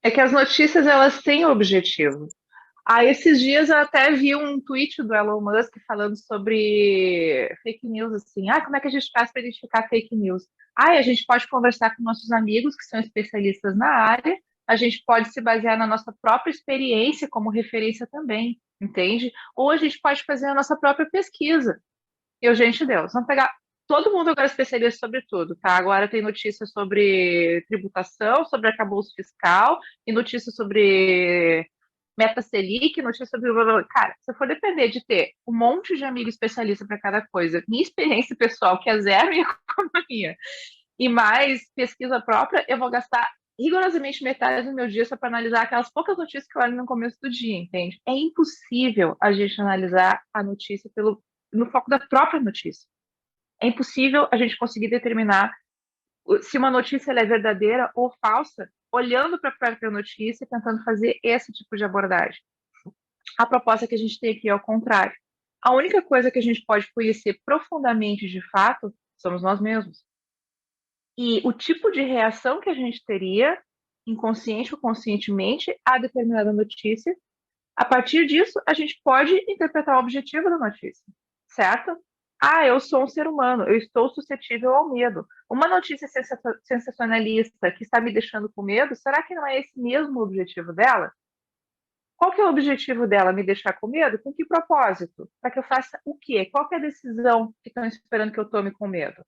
É que as notícias, elas têm objetivo. Esses dias eu até vi um tweet do Elon Musk falando sobre fake news, assim, como é que a gente faz para identificar fake news? A gente pode conversar com nossos amigos que são especialistas na área, a gente pode se basear na nossa própria experiência como referência também, entende? Ou a gente pode fazer a nossa própria pesquisa. Gente, Deus, vamos pegar todo mundo agora é especialista sobre tudo, tá? Agora tem notícias sobre tributação, sobre arcabouço fiscal, e notícias sobre meta Selic, notícia sobre... Cara, se eu for depender de ter um monte de amigo especialista para cada coisa, minha experiência pessoal, que é zero em economia, e mais pesquisa própria, eu vou gastar rigorosamente metade do meu dia só para analisar aquelas poucas notícias que eu olho no começo do dia, entende? É impossível a gente analisar a notícia no foco da própria notícia. É impossível a gente conseguir determinar se uma notícia é verdadeira ou falsa, olhando para a própria notícia e tentando fazer esse tipo de abordagem. A proposta que a gente tem aqui é ao contrário. A única coisa que a gente pode conhecer profundamente de fato somos nós mesmos. E o tipo de reação que a gente teria, inconsciente ou conscientemente, a determinada notícia, a partir disso, a gente pode interpretar o objetivo da notícia, certo? Eu sou um ser humano, eu estou suscetível ao medo. Uma notícia sensacionalista que está me deixando com medo, será que não é esse mesmo o objetivo dela? Qual que é o objetivo dela? Me deixar com medo? Com que propósito? Para que eu faça o quê? Qual que é a decisão que estão esperando que eu tome com medo?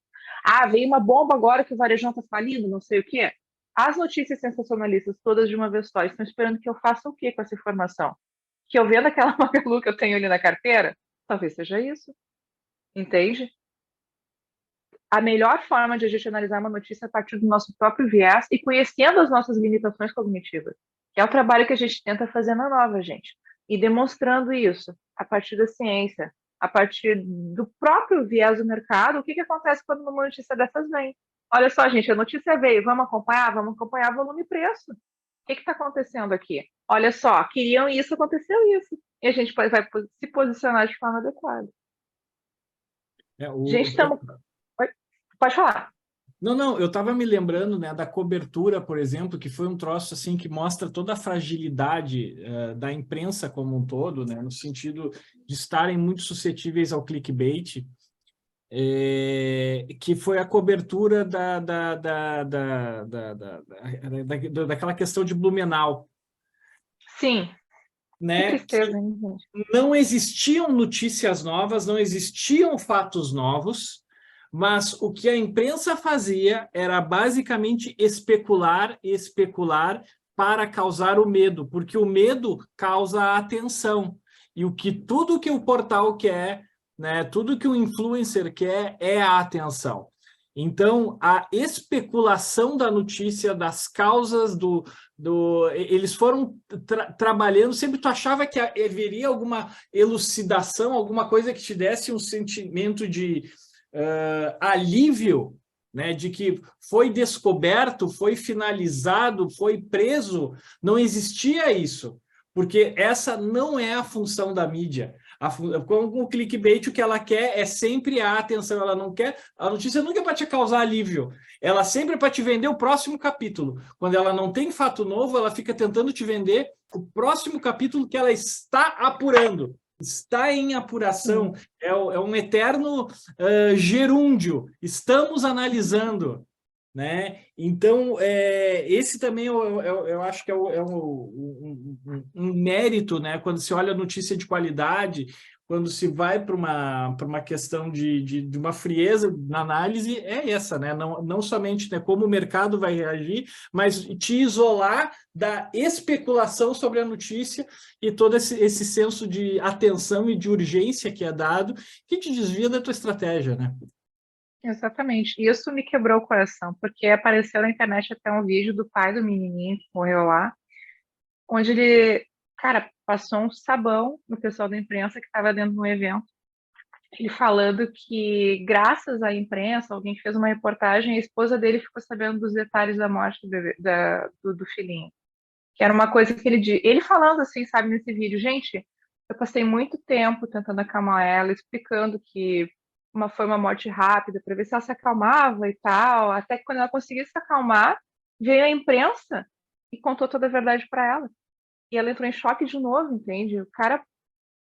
Veio uma bomba agora que o varejão está falindo, não sei o quê. As notícias sensacionalistas, todas de uma vez só, estão esperando que eu faça o quê com essa informação? Que eu vendo aquela Magalu que eu tenho ali na carteira? Talvez seja isso. Entende? A melhor forma de a gente analisar uma notícia é a partir do nosso próprio viés e conhecendo as nossas limitações cognitivas, que é o trabalho que a gente tenta fazer na Nova, gente. E demonstrando isso a partir da ciência, a partir do próprio viés do mercado, o que acontece quando uma notícia dessas vem? Olha só, gente, a notícia veio, vamos acompanhar volume e preço. O que está acontecendo aqui? Olha só, queriam isso, aconteceu isso. E a gente vai se posicionar de forma adequada. Gente, estamos... Pode falar. Não, eu estava me lembrando, né, da cobertura, por exemplo, que foi um troço assim que mostra toda a fragilidade da imprensa como um todo, né, no sentido de estarem muito suscetíveis ao clickbait, que foi a cobertura daquela questão de Blumenau. Sim. Né? Que tristeza, hein, gente? Não existiam notícias novas, não existiam fatos novos, mas o que a imprensa fazia era basicamente especular para causar o medo, porque o medo causa a atenção. E tudo que o portal quer, né, tudo que o influencer quer é a atenção. Então, a especulação da notícia, das causas eles foram trabalhando, sempre tu achava que haveria alguma elucidação, alguma coisa que te desse um sentimento de alívio, né, de que foi descoberto, foi finalizado, foi preso. Não existia isso, porque essa não é a função da mídia. Com o clickbait, o que ela quer é sempre a atenção. Ela não quer, a notícia nunca é para te causar alívio, ela sempre é para te vender o próximo capítulo. Quando ela não tem fato novo, ela fica tentando te vender o próximo capítulo que ela está apurando. Está em apuração, é um eterno gerúndio, estamos analisando, né? Então, esse também eu acho que é um mérito, né? Quando se olha notícia de qualidade, quando se vai para uma questão de uma frieza na análise, é essa, né? Não somente, né, como o mercado vai reagir, mas te isolar da especulação sobre a notícia e todo esse senso de atenção e de urgência que é dado, que te desvia da tua estratégia, né? Exatamente. Isso me quebrou o coração, porque apareceu na internet até um vídeo do pai do menininho que morreu lá, onde ele, cara, passou um sabão no pessoal da imprensa que estava dentro do evento, ele falando que, graças à imprensa, alguém que fez uma reportagem, a esposa dele ficou sabendo dos detalhes da morte do, bebê, do filhinho. Que era uma coisa que ele falando assim, sabe, nesse vídeo, gente, eu passei muito tempo tentando acalmar ela, explicando que foi uma morte rápida, para ver se ela se acalmava e tal, até que quando ela conseguiu se acalmar, veio a imprensa e contou toda a verdade para ela. E ela entrou em choque de novo, entende? O cara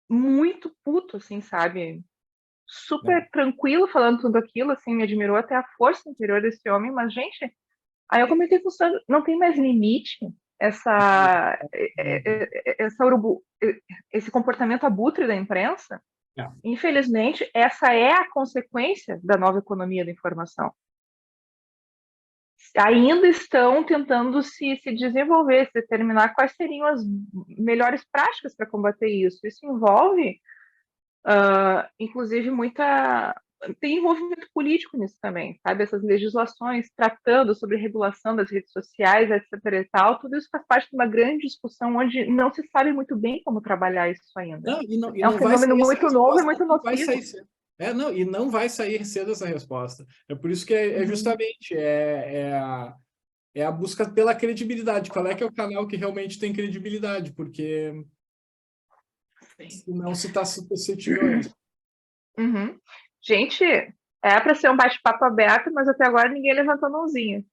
muito puto, assim, sabe? Super tranquilo falando tudo aquilo, assim, me admirou até a força interior desse homem, mas, gente, aí eu comentei com o senhor, não tem mais limite essa esse comportamento abutre da imprensa? É. Infelizmente, essa é a consequência da nova economia da informação. Ainda estão tentando se desenvolver, se determinar quais seriam as melhores práticas para combater isso. Isso envolve, inclusive, tem envolvimento político nisso também, sabe? Essas legislações tratando sobre regulação das redes sociais, etc. e tal, tudo isso faz parte de uma grande discussão onde não se sabe muito bem como trabalhar isso ainda. É um fenômeno muito novo e muito nocivo. E não vai sair cedo essa resposta. É por isso que justamente a busca pela credibilidade. Qual é que é o canal que realmente tem credibilidade? Porque senão se está suscetível a isso. Uhum. Gente, é para ser um bate-papo aberto, mas até agora ninguém levantou a mãozinha.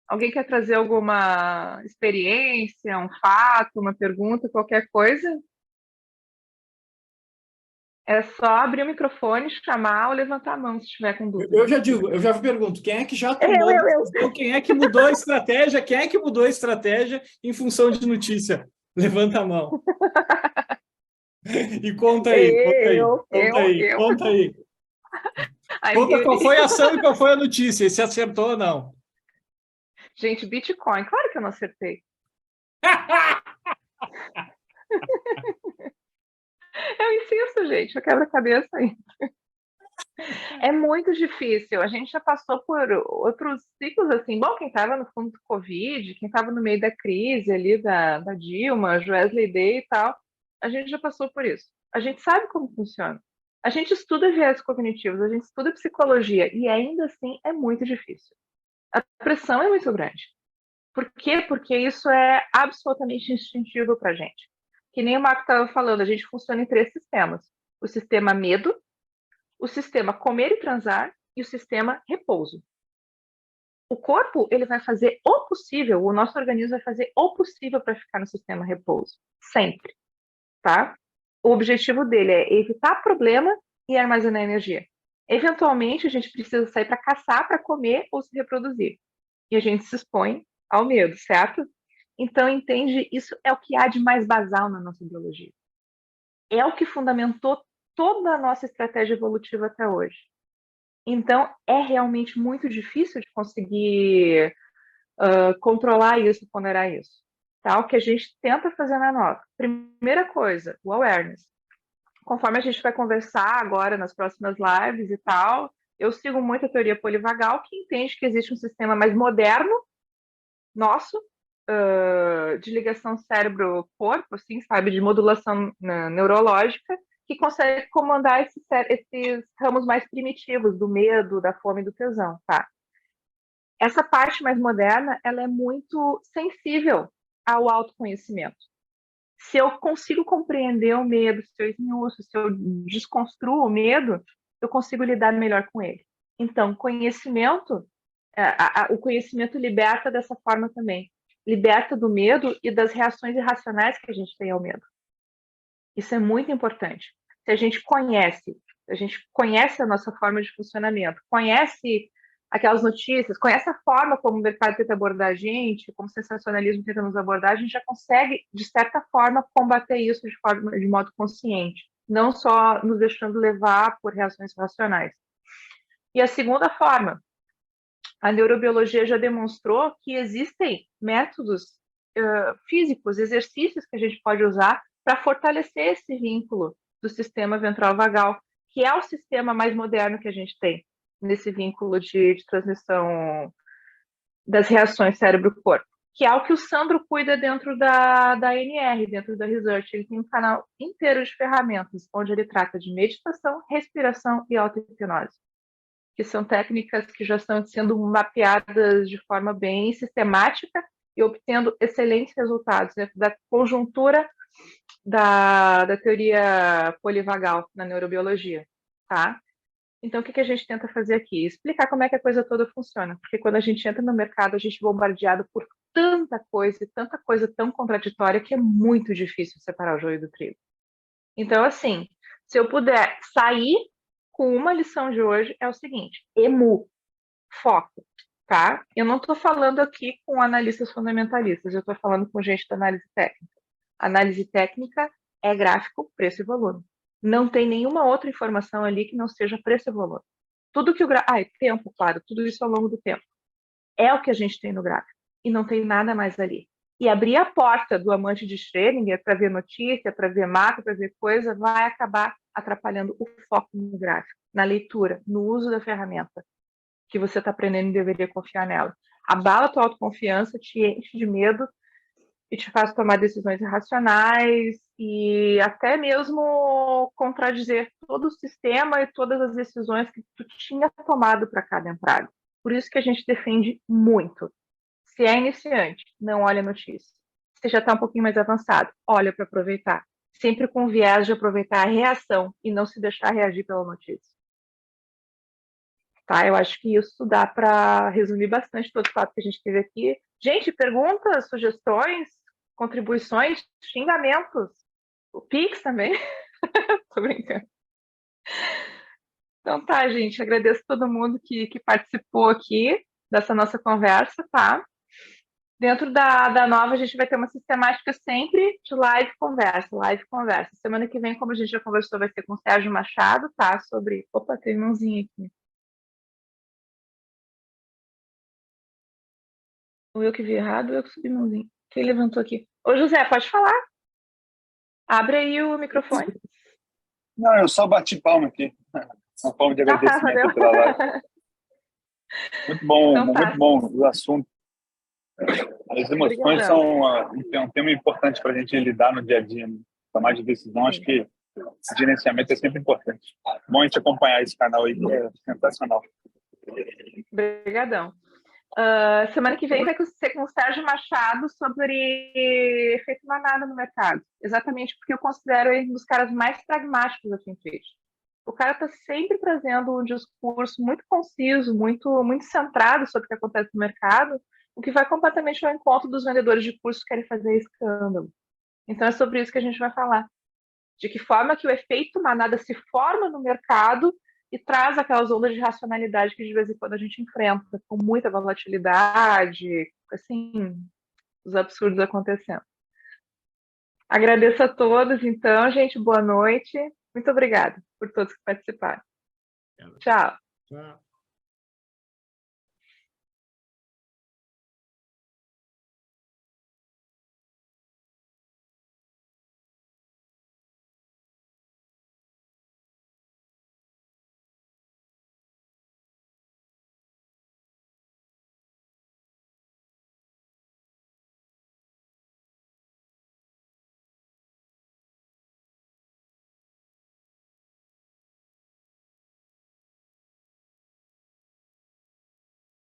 Alguém quer trazer alguma experiência, um fato, uma pergunta, qualquer coisa? É só abrir o microfone, chamar ou levantar a mão se estiver com dúvida. Eu já pergunto, quem é que já tomou decisão? Quem é que mudou a estratégia? Quem é que mudou a estratégia em função de notícia? Levanta a mão. E conta aí. Conta qual foi a ação e qual foi a notícia, e se acertou ou não. Gente, Bitcoin, claro que eu não acertei. Eu insisto, gente, eu quebro a cabeça aí. É muito difícil. A gente já passou por outros ciclos assim. Bom, quem estava no fundo do Covid, quem estava no meio da crise ali da Dilma, Wesley Day e tal, a gente já passou por isso. A gente sabe como funciona. A gente estuda viés cognitivos, a gente estuda psicologia e ainda assim é muito difícil. A pressão é muito grande. Por quê? Porque isso é absolutamente instintivo para a gente. Que nem o Marco estava falando, a gente funciona em 3 sistemas. O sistema medo, o sistema comer e transar e o sistema repouso. O corpo, ele vai fazer o possível, o nosso organismo vai fazer o possível para ficar no sistema repouso, sempre, tá? O objetivo dele é evitar problema e armazenar energia. Eventualmente, a gente precisa sair para caçar, para comer ou se reproduzir. E a gente se expõe ao medo, certo? Então, entende, isso é o que há de mais basal na nossa biologia. É o que fundamentou toda a nossa estratégia evolutiva até hoje. Então, é realmente muito difícil de conseguir controlar isso, ponderar isso. Tá? O que a gente tenta fazer na nova. Primeira coisa, o awareness. Conforme a gente vai conversar agora nas próximas lives e tal, eu sigo muito a teoria polivagal, que entende que existe um sistema mais moderno, nosso, de ligação cérebro-corpo, assim, sabe, de modulação neurológica, que consegue comandar esses ramos mais primitivos do medo, da fome e do tesão, tá? Essa parte mais moderna, ela é muito sensível ao autoconhecimento. Se eu consigo compreender o medo, se eu esmiuço, se eu desconstruo o medo, eu consigo lidar melhor com ele. Então, conhecimento, o conhecimento liberta dessa forma também. Liberta do medo e das reações irracionais que a gente tem ao medo. Isso é muito importante. Se a gente conhece a nossa forma de funcionamento, conhece aquelas notícias, conhece a forma como o mercado tenta abordar a gente, como o sensacionalismo tenta nos abordar, a gente já consegue, de certa forma, combater isso de modo consciente. não só nos deixando levar por reações racionais. E a segunda forma, a neurobiologia já demonstrou que existem métodos físicos, exercícios que a gente pode usar para fortalecer esse vínculo do sistema ventral vagal, que é o sistema mais moderno que a gente tem, nesse vínculo de transmissão das reações cérebro-corpo, que é o que o Sandro cuida dentro da NR, dentro da Research. Ele tem um canal inteiro de ferramentas, onde ele trata de meditação, respiração e auto-hipnose, que são técnicas que já estão sendo mapeadas de forma bem sistemática e obtendo excelentes resultados dentro da conjuntura da teoria polivagal na neurobiologia, tá? Então, o que a gente tenta fazer aqui? Explicar como é que a coisa toda funciona, porque quando a gente entra no mercado, a gente é bombardeado por tanta coisa tão contraditória, que é muito difícil separar o joio do trigo. Então, assim, se eu puder sair com uma lição de hoje, é o seguinte: EMU, foco, tá? Eu não estou falando aqui com analistas fundamentalistas, eu estou falando com gente da análise técnica. Análise técnica é gráfico, preço e volume. Não tem nenhuma outra informação ali que não seja preço e volume. Tudo que o gráfico... e tempo, claro, tudo isso ao longo do tempo. É o que a gente tem no gráfico. E não tem nada mais ali. E abrir a porta do amante de Schrödinger para ver notícia, para ver macro, para ver coisa, vai acabar atrapalhando o foco no gráfico, na leitura, no uso da ferramenta que você está aprendendo e deveria confiar nela. Abala a tua autoconfiança, te enche de medo e te faz tomar decisões irracionais e até mesmo contradizer todo o sistema e todas as decisões que tu tinha tomado para cada entrada. Por isso que a gente defende muito. Se é iniciante, não olha a notícia. Se já está um pouquinho mais avançado, olha para aproveitar. Sempre com viés de aproveitar a reação e não se deixar reagir pela notícia. Tá? Eu acho que isso dá para resumir bastante todo o fato que a gente teve aqui. Gente, perguntas, sugestões, contribuições, xingamentos. O Pix também. Tô brincando. Então tá, gente. Agradeço todo mundo que participou aqui dessa nossa conversa, tá? Dentro da Nova, a gente vai ter uma sistemática sempre de live conversa, live conversa. Semana que vem, como a gente já conversou, vai ser com o Sérgio Machado, tá? Sobre... Opa, tem mãozinha aqui. Ou eu que vi errado, ou eu que subi mãozinha. Quem levantou aqui? Ô, José, pode falar. Abre aí o microfone. Não, eu só bati palma aqui. Uma forma de agradecimento pela live. Muito bom, então, tá. Muito bom o assunto. As emoções são um tema importante para a gente lidar no dia a dia, né? Tomar de decisão. Sim. Acho que esse gerenciamento é sempre importante. Bom a gente acompanhar esse canal aí, que é sensacional. Obrigadão. Semana que vem vai ser com o Sérgio Machado sobre efeito manada no mercado. Exatamente porque eu considero ele um dos caras mais pragmáticos aqui em Twitch. O cara está sempre trazendo um discurso muito conciso, muito centrado sobre o que acontece no mercado, o que vai completamente ao encontro dos vendedores de cursos que querem fazer escândalo. Então é sobre isso que a gente vai falar. De que forma que o efeito manada se forma no mercado e traz aquelas ondas de racionalidade que de vez em quando a gente enfrenta, com muita volatilidade, assim, os absurdos acontecendo. Agradeço a todos, então, gente, boa noite. Muito obrigada por todos que participaram. Tchau. Tchau.